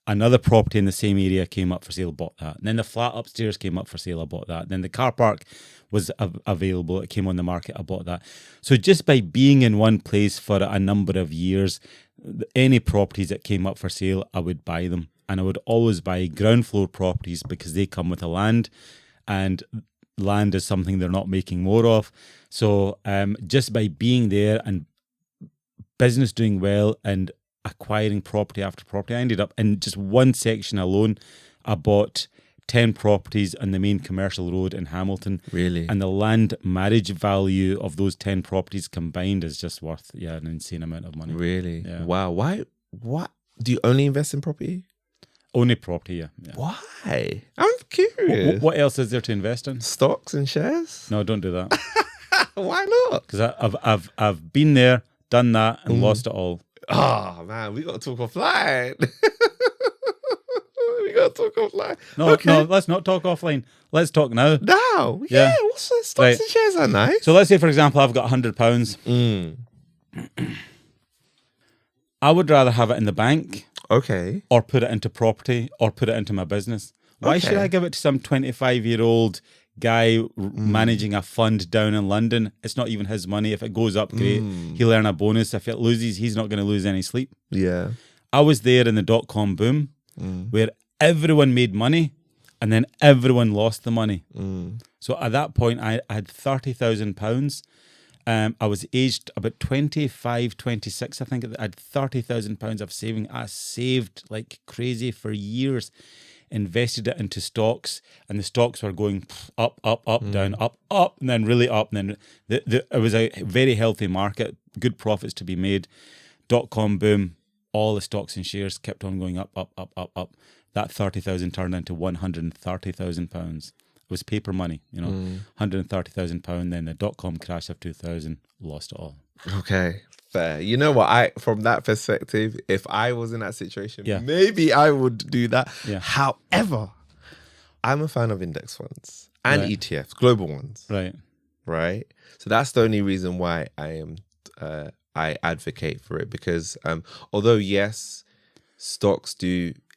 another property in the same area came up for sale, bought that. And then the flat upstairs came up for sale, I bought that. And then the car park was available, it came on the market, I bought that. So just by being in one place for a number of years, any properties that came up for sale, I would buy them. And I would always buy ground floor properties because they come with a land, and land is something they're not making more of. So just by being there and business doing well and acquiring property after property, I ended up in just one section alone, I bought 10 properties on the main commercial road in Hamilton. Really? And the land marriage value of those 10 properties combined is just worth an insane amount of money. Really? Yeah. Wow. Why? What? Do you only invest in property? Only property, yeah. Why? I'm curious. What else is there to invest in? Stocks and shares? No, don't do that. Why not? Because I've been there, done that, and lost it all. Oh man, we got to talk offline. No, let's not talk offline. Let's talk now. Now? Yeah. What's the stocks and shares are nice? So let's say, for example, I've got £100. I would rather have it in the bank. Okay. Or put it into property, or put it into my business. Why should I give it to some 25-year-old guy managing a fund down in London? It's not even his money. If it goes up, great. He'll earn a bonus. If it loses, he's not going to lose any sleep. Yeah. I was there in the dot-com boom where everyone made money and then everyone lost the money. So at that point, I had £30,000. I was aged about 25, 26, I think. I had £30,000 of saving. I saved like crazy for years. invested it into stocks, and the stocks were going up, down, up, and then really up. And then it was a very healthy market, good profits to be made. .com boom, all the stocks and shares kept on going up. That 30,000 turned into £130,000. It was paper money, £130,000. Then the .com crash of 2000, lost it all. Okay, fair. You know what? From that perspective, if I was in that situation, Yeah. maybe I would do that. Yeah. However, I'm a fan of index funds and Right. ETFs, global ones, Right. right? So that's the only reason why I advocate for it, because although yes,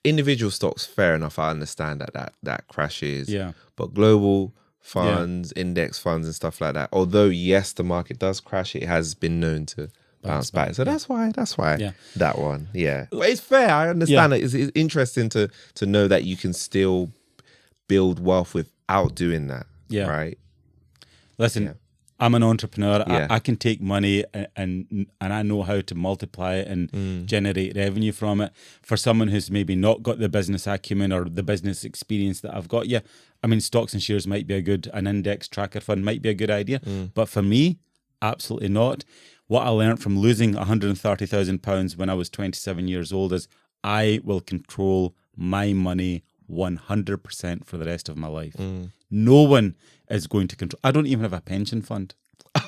individual stocks, fair enough, I understand that crashes. Yeah. But global funds, index funds and stuff like that, although yes, the market does crash, it has been known to bounce back. So that's why Yeah. that one. Yeah. But it's fair. I understand it. It's interesting to know that you can still build wealth without doing that. Yeah. Right. Listen, Yeah. I'm an entrepreneur. Yeah. I can take money and I know how to multiply it and generate revenue from it. For someone who's maybe not got the business acumen or the business experience that I've got, I mean, stocks and shares might be an index tracker fund might be a good idea. But for me, absolutely not. What I learned from losing £130,000 when I was 27 years old is I will control my money 100% for the rest of my life. No one is going to control. I don't even have a pension fund.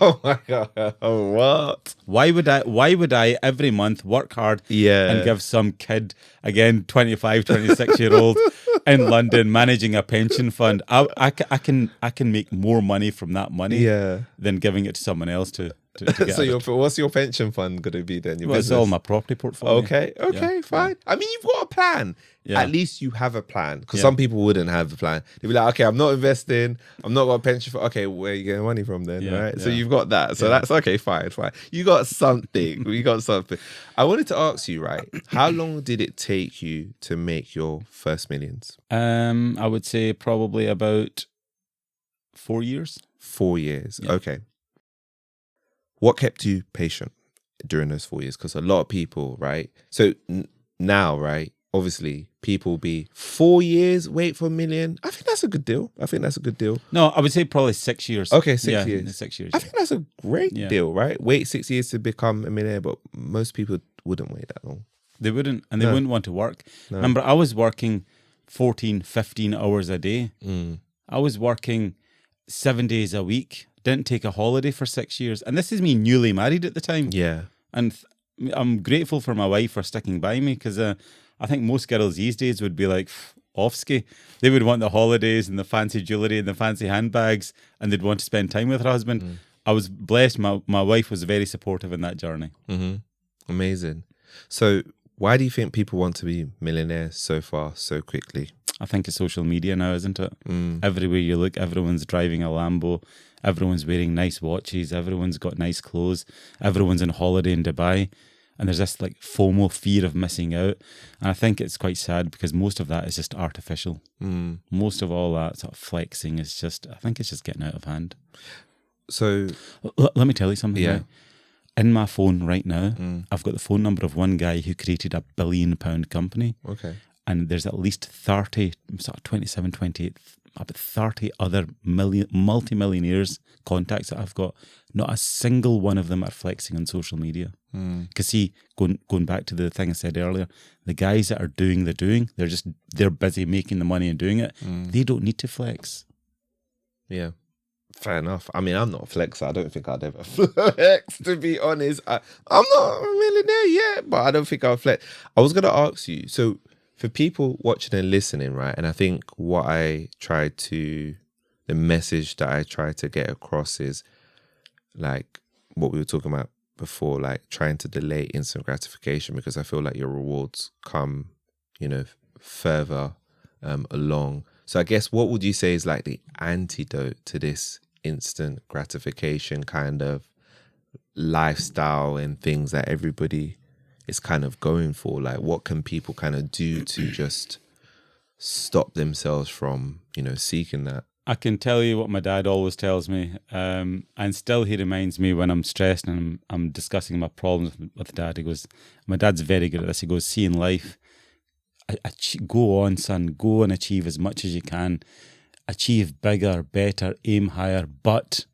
Oh my God. Oh, what? Why would I every month work hard and give some kid, again, 25, 26-year-old in London managing a pension fund? I can make more money from that money than giving it to someone else to get So what's your pension fund going to be then? Your Well, it's business? all my property portfolio. Okay, Yeah. fine. I mean, you've got a plan. Yeah. At least you have a plan. Because Yeah. some people wouldn't have a plan. They'd be like, okay, I'm not investing. I'm not got a pension fund. Okay, where are you getting money from then? Yeah, Right? So yeah. you've got that. So that's okay, fine. You got something. We got something. I wanted to ask you, right? How long did it take you to make your first millions? I would say probably about 4 years. 4 years. Yeah. Okay. What kept you patient during those 4 years? Because a lot of people, right? So now, right? Obviously, people be 4 years, wait for a million. I think that's a good deal. No, I would say probably 6 years. Okay, 6 Yeah, years. 6 years. I think that's a great Yeah. deal, right? Wait 6 years to become a millionaire, but most people wouldn't wait that long. They wouldn't, and they No. wouldn't want to work. No. Remember, I was working 14, 15 hours a day. I was working 7 days a week. Didn't take a holiday for 6 years. And this is me newly married at the time. Yeah. And I'm grateful for my wife for sticking by me, because I think most girls these days would be like, off-ski. They would want the holidays and the fancy jewellery and the fancy handbags, and they'd want to spend time with her husband. I was blessed. My wife was very supportive in that journey. Amazing. So why do you think people want to be millionaires so far, so quickly? I think it's social media now, isn't it? Everywhere you look, everyone's driving a Lambo. Everyone's wearing nice watches. Everyone's got nice clothes. Everyone's on holiday in Dubai. And there's this like FOMO, fear of missing out. And I think it's quite sad because most of that is just artificial. Most of all that sort of flexing is just, I think it's just getting out of hand. So Let me tell you something. Yeah. Right? In my phone right now, I've got the phone number of one guy who created a £1 billion company. okay. And there's at least 30, sort of 27, 28, about 30 other multimillionaires contacts that I've got. Not a single one of them are flexing on social media. Because see, going back to the thing I said earlier, the guys that are doing the doing, they're busy making the money and doing it. They don't need to flex. Yeah. Fair enough. I mean, I'm not a flexer. I don't think I'd ever flex, to be honest. I'm not a millionaire yet, but I don't think I'll flex. I was going to ask you, so for people watching and listening, right? And I think the message that I try to get across is like what we were talking about before, like trying to delay instant gratification, because I feel like your rewards come, further along. So I guess what would you say is like the antidote to this instant gratification kind of lifestyle and things that everybody is kind of going for? Like what can people kind of do to just stop themselves from, seeking that? I can tell you what my dad always tells me, and still he reminds me when I'm stressed and I'm discussing my problems with dad. He goes, my dad's very good at this. He goes, see in life, go on, son, go and achieve as much as you can. Achieve bigger, better, aim higher, but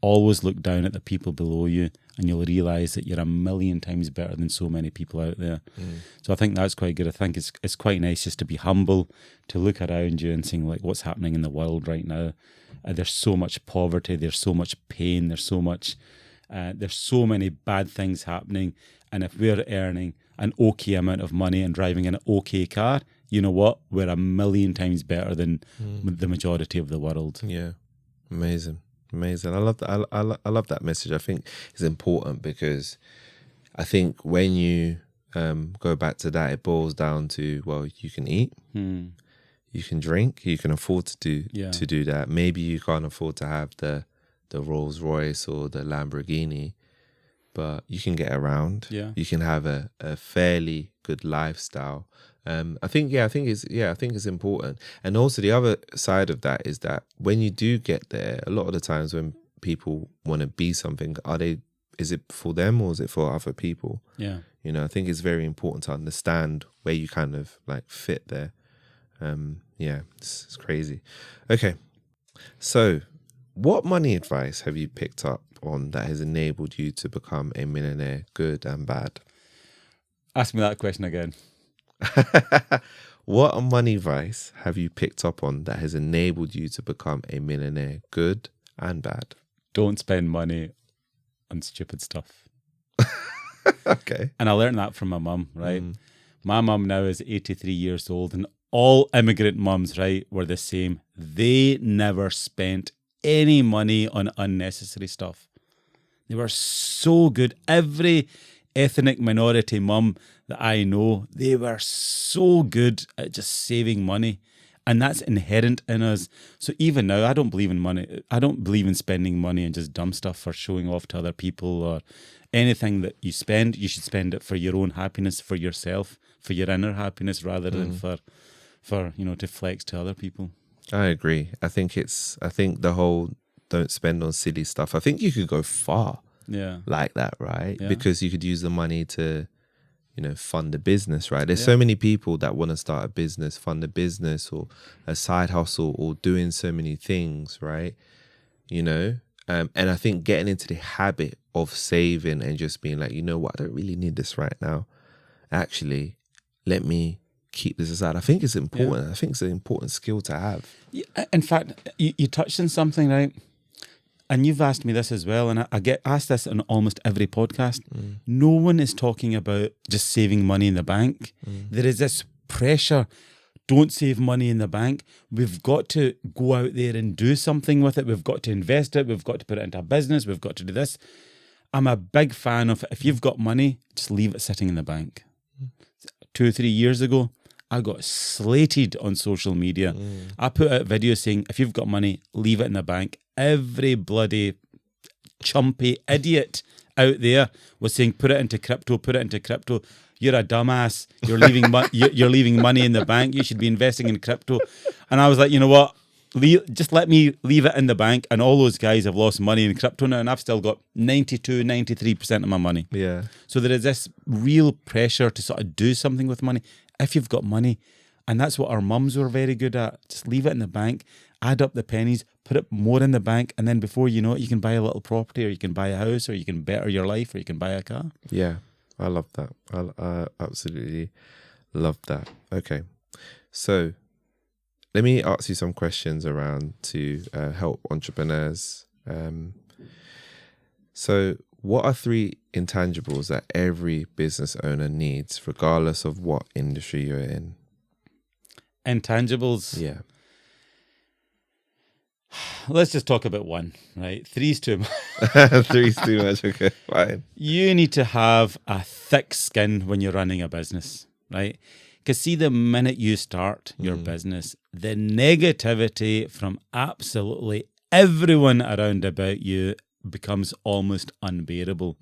always look down at the people below you, and you'll realize that you're a million times better than so many people out there. So I think that's quite good. I think it's quite nice just to be humble, to look around you and saying, like, what's happening in the world right now? There's so much poverty, there's so much pain, there's so many bad things happening. And if we're earning an okay amount of money and driving an okay car, you know what? We're a million times better than the majority of the world. Yeah, amazing. I love that. I love that message. I think it's important because I think when you go back to that, it boils down to, well, you can eat, you can drink, you can afford to do that. Maybe you can't afford to have the Rolls Royce or the Lamborghini, but you can get around. Yeah, you can have a fairly good lifestyle. I think it's important. And also the other side of that is that when you do get there, a lot of the times when people want to be something, is it for them or is it for other people? Yeah. You know, I think it's very important to understand where you kind of like fit there. It's crazy. Okay. So what money advice have you picked up on that has enabled you to become a millionaire, good and bad? Ask me that question again. What money advice have you picked up on that has enabled you to become a millionaire, good and bad? Don't spend money on stupid stuff. Okay. And I learned that from my mum, right? My mum now is 83 years old, and all immigrant mums, right, were the same. They never spent any money on unnecessary stuff. They were so good. Every ethnic minority mum that I know, they were so good at just saving money. And that's inherent in us. So even now, I don't believe in money. I don't believe in spending money on just dumb stuff for showing off to other people, or anything that you spend, you should spend it for your own happiness, for yourself, for your inner happiness, rather than for to flex to other people. I agree. I think the whole don't spend on silly stuff. I think you could go far like that, right? Yeah. Because you could use the money to, fund a business, right? There's so many people that want to start a business, fund a business or a side hustle or doing so many things, right? And I think getting into the habit of saving and just being like, you know what, I don't really need this right now. Actually, let me keep this aside. I think it's important. I think it's an important skill to have. Yeah, in fact, you touched on something, right? And you've asked me this as well, and I get asked this on almost every podcast. No one is talking about just saving money in the bank. There is this pressure. Don't save money in the bank. We've got to go out there and do something with it. We've got to invest it. We've got to put it into a business. We've got to do this. I'm a big fan of, if you've got money, just leave it sitting in the bank. 2 or 3 years ago, I got slated on social media. I put out videos saying, if you've got money, leave it in the bank. Every bloody chumpy idiot out there was saying, put it into crypto, put it into crypto. You're a dumbass. You're leaving you're leaving money in the bank. You should be investing in crypto. And I was like, you know what? Just let me leave it in the bank. And all those guys have lost money in crypto now, and I've still got 93% of my money. Yeah. So there is this real pressure to sort of do something with money. If you've got money, and that's what our mums were very good at, just leave it in the bank, add up the pennies, put it more in the bank, and then before you know it, you can buy a little property, or you can buy a house, or you can better your life, or you can buy a car. Yeah, I love that. I absolutely love that. Okay, so let me ask you some questions around to help entrepreneurs. So what are 3 intangibles that every business owner needs, regardless of what industry you're in? Intangibles? Yeah. Let's just talk about 1, right? 3's too much. 3's too much, okay, fine. You need to have a thick skin when you're running a business, right? Because see, the minute you start your business, the negativity from absolutely everyone around about you becomes almost unbearable.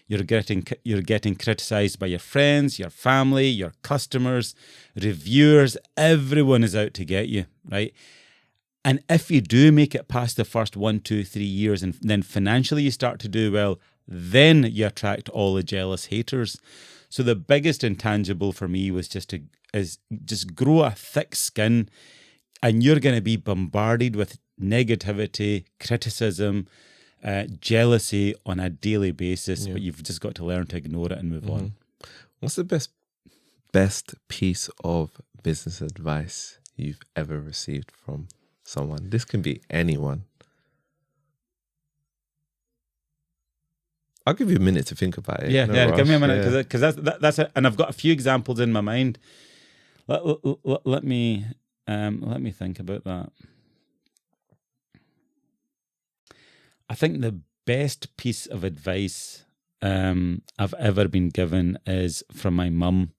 You're getting criticized by your friends, your family, your customers, reviewers. Everyone is out to get you, right? And if you do make it past the first 1, 2, 3 years, and then financially you start to do well, then you attract all the jealous haters. So the biggest intangible for me was just grow a thick skin, and you're going to be bombarded with negativity, criticism, jealousy on a daily basis, but you've just got to learn to ignore it and move on. What's the best piece of business advice you've ever received from someone? This can be anyone. I'll give you a minute to think about it. Yeah, No yeah. rush. Give me a minute because that's it. And I've got a few examples in my mind. Let me think about that. I think the best piece of advice I've ever been given is from my mum.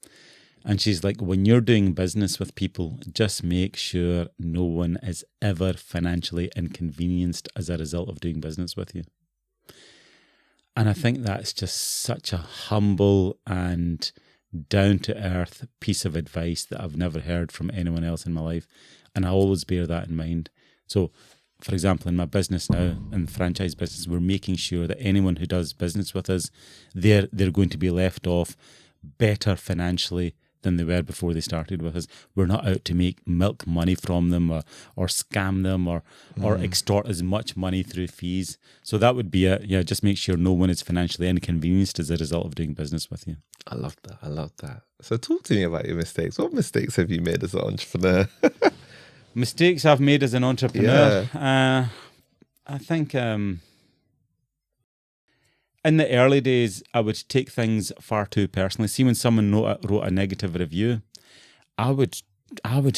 And she's like, when you're doing business with people, just make sure no one is ever financially inconvenienced as a result of doing business with you. And I think that's just such a humble and down-to-earth piece of advice that I've never heard from anyone else in my life. And I always bear that in mind. So, for example, in my business now, in the franchise business, we're making sure that anyone who does business with us, they're going to be left off better financially than they were before they started with us. We're not out to make milk money from them or scam them or extort as much money through fees. So that would be it. Yeah, just make sure no one is financially inconvenienced as a result of doing business with you. I love that. So talk to me about your mistakes. What mistakes have you made as an entrepreneur? Mistakes I've made as an entrepreneur. Yeah. I think in the early days, I would take things far too personally. See, when someone wrote a negative review, I would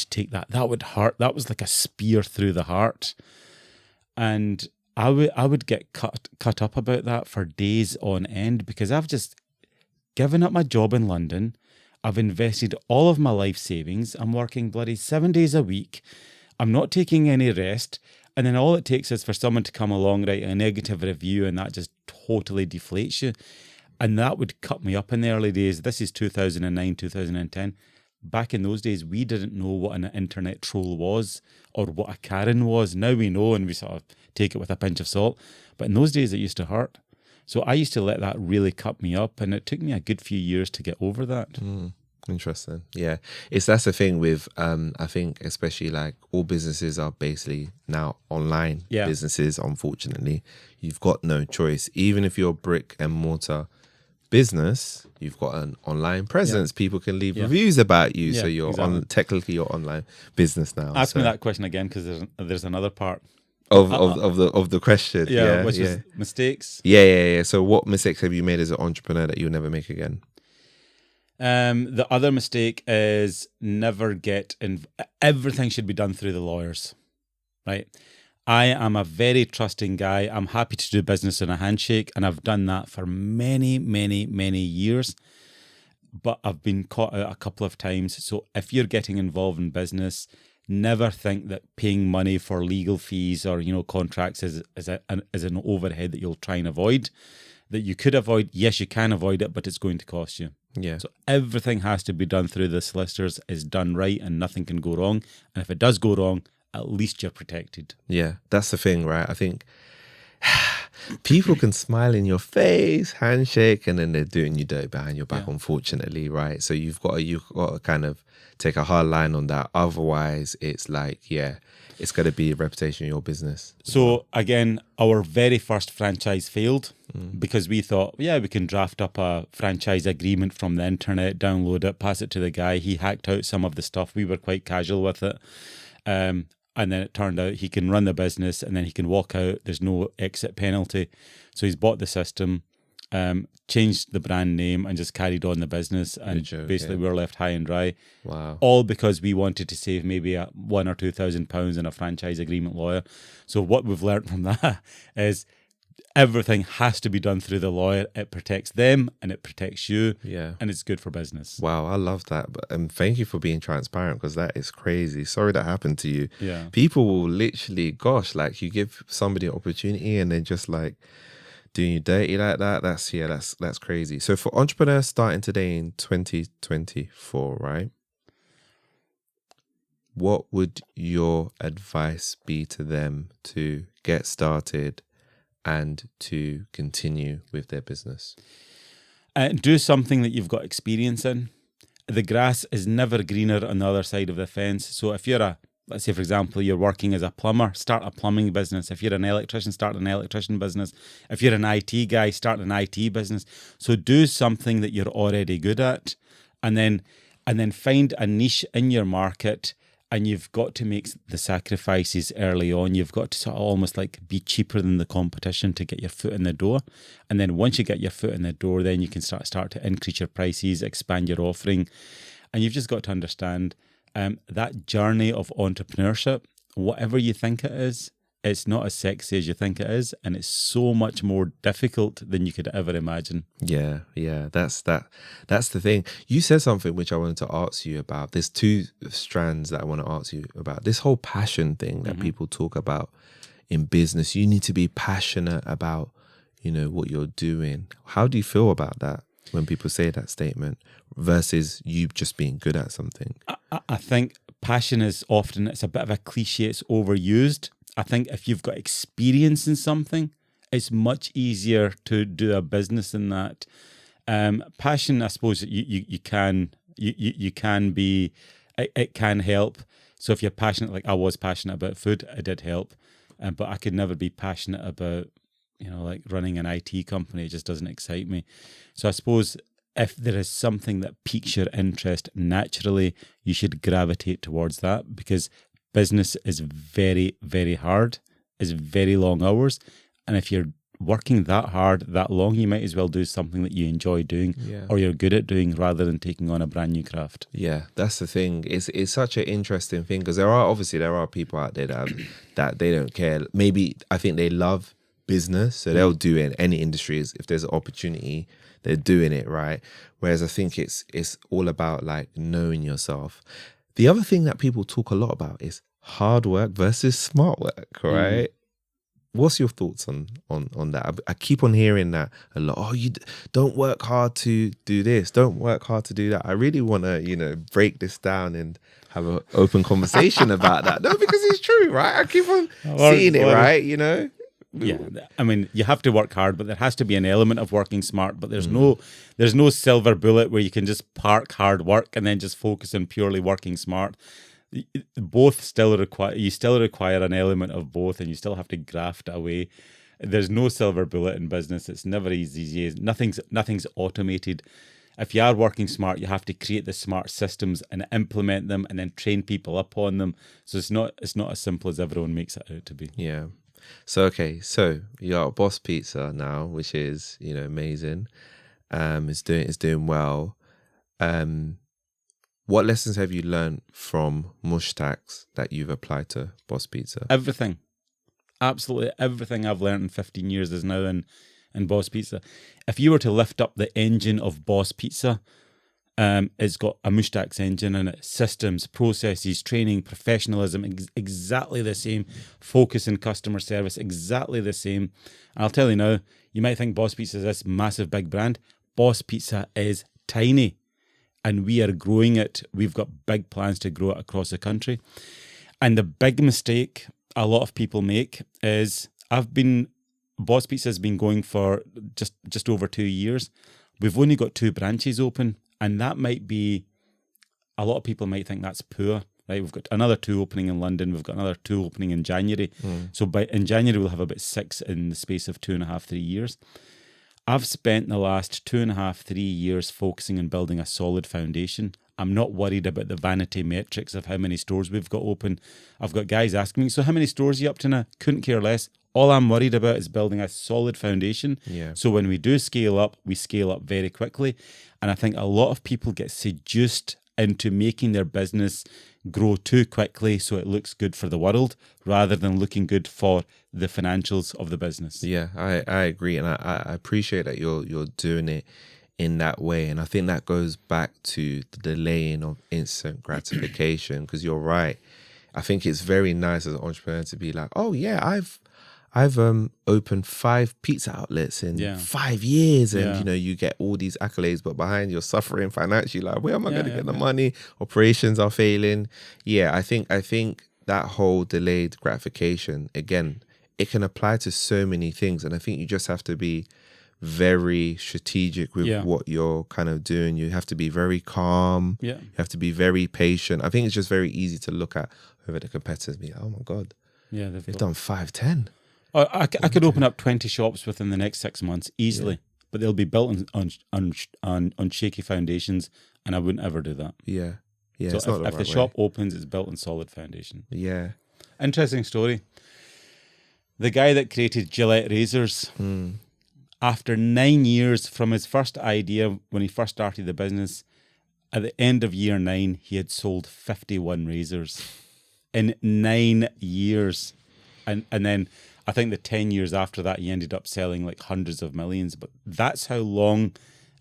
take that. That would hurt. That was like a spear through the heart, and I would get cut up about that for days on end because I've just given up my job in London. I've invested all of my life savings. I'm working bloody 7 days a week. I'm not taking any rest. And then all it takes is for someone to come along, write a negative review, and that just totally deflates you. And that would cut me up in the early days. This is 2009, 2010. Back in those days, we didn't know what an internet troll was or what a Karen was. Now we know, and we sort of take it with a pinch of salt. But in those days, it used to hurt. So I used to let that really cut me up, and it took me a good few years to get over that. Interesting. Yeah. That's the thing with, I think especially like all businesses are basically now online businesses, unfortunately. You've got no choice. Even if you're a brick and mortar business, you've got an online presence. People can leave reviews about you. So you're technically your online business now. Ask me that question again because there's another part. Of the question. Which is mistakes. Yeah. So what mistakes have you made as an entrepreneur that you'll never make again? The other mistake is never get everything should be done through the lawyers, right? I am a very trusting guy. I'm happy to do business in a handshake, and I've done that for many, many, many years. But I've been caught out a couple of times. So if you're getting involved in business, never think that paying money for legal fees or contracts is an overhead that you'll try and avoid. That you could avoid. Yes, you can avoid it, but it's going to cost you. Yeah. So everything has to be done through the solicitors, is done right, and nothing can go wrong. And if it does go wrong, at least you're protected. Yeah, that's the thing, right? I think people can smile in your face, handshake, and then they're doing you dirty behind your back, unfortunately, right? So you've got to kind of take a hard line on that. Otherwise, it's like, it's going to be a reputation in your business. So again, our very first franchise failed because we thought, we can draft up a franchise agreement from the internet, download it, pass it to the guy. He hacked out some of the stuff. We were quite casual with it. And then it turned out he can run the business and then he can walk out. There's no exit penalty. So he's bought the system, changed the brand name and just carried on the business. And basically we were left high and dry. Wow. All because we wanted to save maybe £1,000 or £2,000 in a franchise agreement lawyer. So what we've learned from that is everything has to be done through the lawyer. It protects them and it protects you. Yeah. And it's good for business. Wow, I love that. And thank you for being transparent because that is crazy. Sorry that happened to you. Yeah. People will literally, like you give somebody an opportunity and they're just like doing you dirty like that. That's crazy. So for entrepreneurs starting today in 2024, right? What would your advice be to them to get started and to continue with their business? Do something that you've got experience in. The grass is never greener on the other side of the fence. So if you're let's say, for example, you're working as a plumber, start a plumbing business. If you're an electrician, start an electrician business. If you're an IT guy, start an IT business. So do something that you're already good at, and then find a niche in your market. And you've got to make the sacrifices early on. You've got to sort of almost like be cheaper than the competition to get your foot in the door. And then once you get your foot in the door, then you can start to increase your prices, expand your offering. And you've just got to understand that journey of entrepreneurship, whatever you think it is, it's not as sexy as you think it is, and it's so much more difficult than you could ever imagine. Yeah, that's the thing. You said something which I wanted to ask you about. There's two strands that I want to ask you about. This whole passion thing that people talk about in business. You need to be passionate about, what you're doing. How do you feel about that when people say that statement versus you just being good at something? I think passion is often, it's a bit of a cliche, it's overused. I think if you've got experience in something, it's much easier to do a business in that. Passion, I suppose, you can be, it can help. So if you're passionate, like I was passionate about food, it did help. But I could never be passionate about, like running an IT company. It just doesn't excite me. So I suppose if there is something that piques your interest naturally, you should gravitate towards that, because business is very, very hard. It's very long hours. And if you're working that hard, that long, you might as well do something that you enjoy doing or you're good at doing, rather than taking on a brand new craft. Yeah, that's the thing. It's such an interesting thing, because there are people out there that they don't care. Maybe I think they love business, so they'll do it in any industry. If there's an opportunity, they're doing it, right? Whereas I think it's all about like knowing yourself. The other thing that people talk a lot about is hard work versus smart work, right? What's your thoughts on that? I keep on hearing that a lot. Oh, you don't work hard to do this. Don't work hard to do that. I really want to, break this down and have an open conversation about that. No, because it's true, right? I keep on seeing it, right? Yeah, I mean, you have to work hard, but there has to be an element of working smart. But there's no silver bullet where you can just park hard work and then just focus on purely working smart. Both still require an element of both, and you still have to graft away. There's no silver bullet in business. It's never as easy as nothing's automated. If you are working smart, you have to create the smart systems and implement them, and then train people up on them. So it's not as simple as everyone makes it out to be. Yeah. So you got Boss Pizza now, which is amazing. It's doing well. What lessons have you learned from Mushtaqs that you've applied to Boss Pizza? Everything, absolutely everything I've learned in 15 years is now in Boss Pizza. If you were to lift up the engine of Boss Pizza, it's got a Mushtaqs engine in it, systems, processes, training, professionalism, exactly the same, focus in customer service, exactly the same. And I'll tell you now, you might think Boss Pizza is this massive big brand. Boss Pizza is tiny, and we are growing it. We've got big plans to grow it across the country. And the big mistake a lot of people make is Boss Pizza has been going for just over 2 years. We've only got 2 branches open. And that might be, a lot of people might think that's poor, right? We've got another 2 opening in London. We've got another 2 opening in January. So in January, we'll have about 6 in the space of 2.5, 3 years. I've spent the last 2.5, 3 years focusing on building a solid foundation. I'm not worried about the vanity metrics of how many stores we've got open. I've got guys asking me, so how many stores are you up to now? Couldn't care less. All I'm worried about is building a solid foundation. Yeah. So when we do scale up, we scale up very quickly. And I think a lot of people get seduced into making their business grow too quickly so it looks good for the world, rather than looking good for the financials of the business. Yeah, I agree. And I appreciate that you're doing it in that way. And I think that goes back to the delaying of instant gratification, because you're right. I think it's very nice as an entrepreneur to be like, oh yeah, I've opened 5 pizza outlets in 5 years, and you get all these accolades, but behind you're suffering financially. Like, where am I going to get the money? Operations are failing. Yeah, I think that whole delayed gratification, again, it can apply to so many things. And I think you just have to be very strategic with what you're kind of doing. You have to be very calm. Yeah. You have to be very patient. I think it's just very easy to look at whoever the competitors be. Oh my God. Yeah, they've done 5-10. I could open up 20 shops within the next 6 months easily, but they'll be built on shaky foundations, and I wouldn't ever do that. Yeah. So if the shop opens, it's built on solid foundation. Yeah. Interesting story. The guy that created Gillette razors, after 9 years from his first idea when he first started the business, at the end of year 9, he had sold 51 razors in 9 years. And then I think the 10 years after that, he ended up selling like hundreds of millions. But that's how long,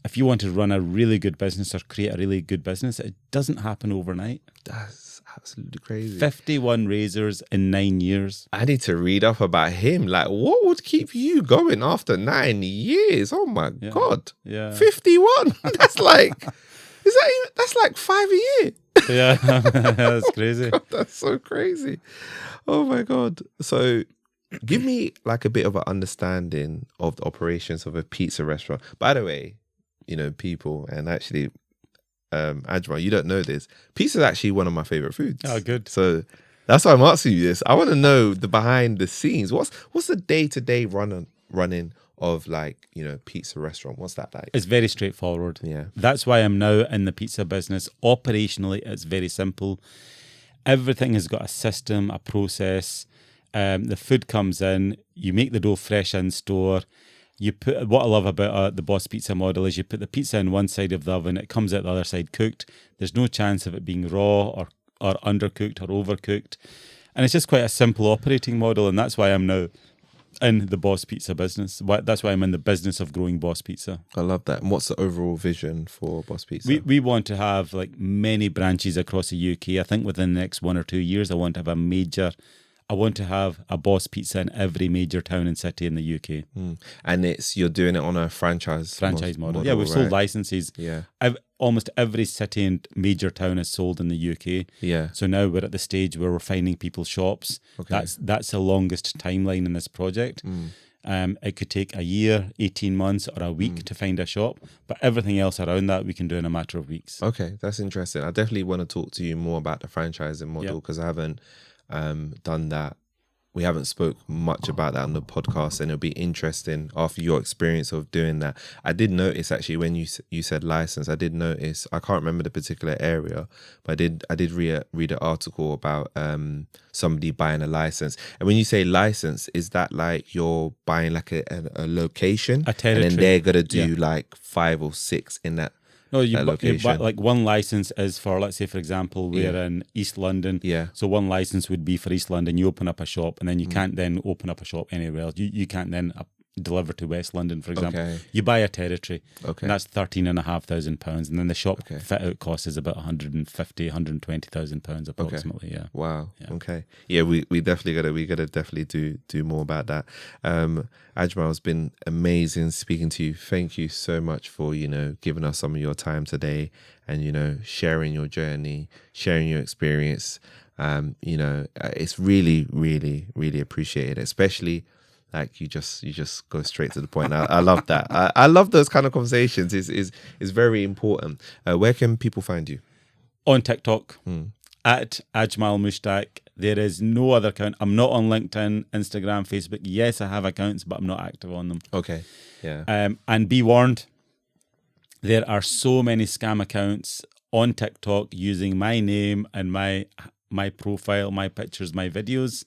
if you want to run a really good business or create a really good business, it doesn't happen overnight. That's absolutely crazy. 51 razors in 9 years. I need to read up about him. Like, what would keep you going after 9 years? Oh my God. Yeah. 51. That's like, that's like 5 a year. Yeah, that's crazy. God, that's so crazy. Oh my God. So give me like a bit of an understanding of the operations of a pizza restaurant. By the way, you know, people, and actually, Ajmal, you don't know this. Pizza is actually one of my favorite foods. Oh, good. So that's why I'm asking you this. I want to know the behind the scenes. What's the day-to-day running of, like, you know, pizza restaurant? What's that like? It's very straightforward. Yeah. That's why I'm now in the pizza business. Operationally, it's very simple. Everything has got a system, a process. The food comes in, you make the dough fresh in store. You put, what I love about the Boss Pizza model is you put the pizza in one side of the oven, it comes out the other side cooked. There's no chance of it being raw or undercooked or overcooked. And it's just quite a simple operating model, and that's why I'm now in the Boss Pizza business. That's why I'm in the business of growing Boss Pizza. I love that. And what's the overall vision for Boss Pizza? We want to have like many branches across the UK. I think within the next 1 or 2 years, I want to have a Boss Pizza in every major town and city in the UK. And you're doing it on a franchise model. Yeah, we've sold licenses. Yeah. Almost every city and major town is sold in the UK. Yeah. So now we're at the stage where we're finding people shops. Okay. That's the longest timeline in this project. It could take a year, 18 months, or a week to find a shop, but everything else around that we can do in a matter of weeks. Okay, that's interesting. I definitely want to talk to you more about the franchising model, because I haven't done that. We haven't spoke much about that on the podcast, and it'll be interesting after your experience of doing that. I did notice actually when you said license, I can't remember the particular area, but I did read an article about somebody buying a license. And when you say license, is that like you're buying like a location, a territory, and then they're gonna do like 5 or 6 in that? No, you like one license is for, let's say, for example, we're in East London. Yeah. So one license would be for East London. You open up a shop, and then you can't then open up a shop anywhere else. You can't then deliver to West London, for example. Okay. You buy a territory. Okay. And that's £13,500, and then the shop fit out cost is about £150,000-120,000 approximately. Okay. Yeah. Wow. Yeah. Okay. Yeah, we definitely gotta definitely do more about that. Ajmal, it's been amazing speaking to you. Thank you so much for, you know, giving us some of your time today, and, you know, sharing your journey, sharing your experience. You know, it's really, really, really appreciated, especially like you just go straight to the point. I love that. I love those kind of conversations. Is very important. Where can people find you? On TikTok, at Ajmal Mushtaq. There is no other account. I'm not on LinkedIn, Instagram, Facebook. Yes, I have accounts, but I'm not active on them. Okay. Yeah. And be warned, there are so many scam accounts on TikTok using my name and my profile, my pictures, my videos.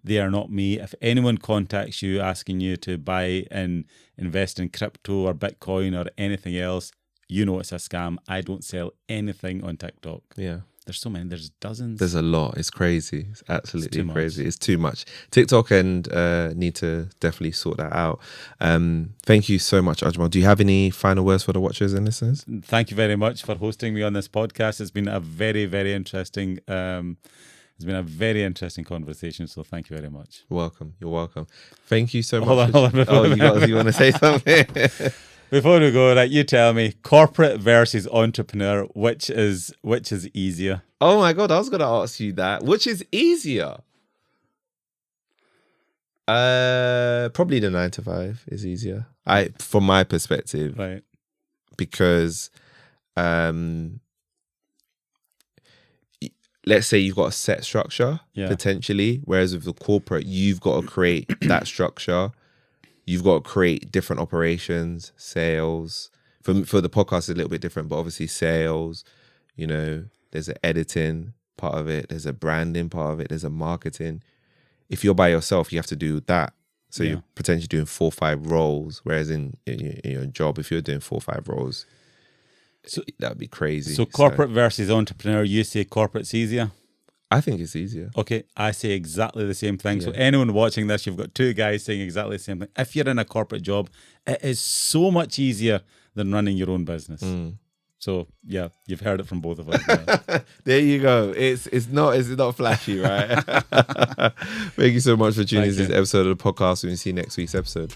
They are not me. If anyone contacts you asking you to buy and invest in crypto or Bitcoin or anything else, you know it's a scam. I don't sell anything on TikTok. Yeah. There's so many. There's dozens. There's a lot. It's crazy. It's absolutely crazy. It's too much. TikTok and need to definitely sort that out. Thank you so much, Ajmal. Do you have any final words for the watchers and listeners? Thank you very much for hosting me on this podcast. It's been a very, very interesting it's been a very interesting conversation, so thank you very much. Welcome. You're welcome. Thank you so much. Hold on. You want to say something? Before we go, right, you tell me, corporate versus entrepreneur, which is easier? Oh my God, I was going to ask you that. Which is easier? Probably the 9 to 5 is easier. From my perspective, Right. because let's say you've got a set structure potentially, whereas with the corporate, you've got to create that structure. You've got to create different operations, sales. For the podcast, it's a little bit different, but obviously sales, there's an editing part of it, there's a branding part of it, there's a marketing. If you're by yourself, you have to do that. So you're potentially doing 4 or 5 roles, whereas in your job, if you're doing 4 or 5 roles, that would be crazy. So corporate versus entrepreneur, you say corporate's easier? I think it's easier. Okay, I say exactly the same thing. So anyone watching this, you've got 2 guys saying exactly the same thing. If you're in a corporate job, it is so much easier than running your own business. So yeah, you've heard it from both of us. Yeah. There you go. It's not flashy, right? Thank you so much for tuning in to this episode of the podcast. We'll see you next week's episode.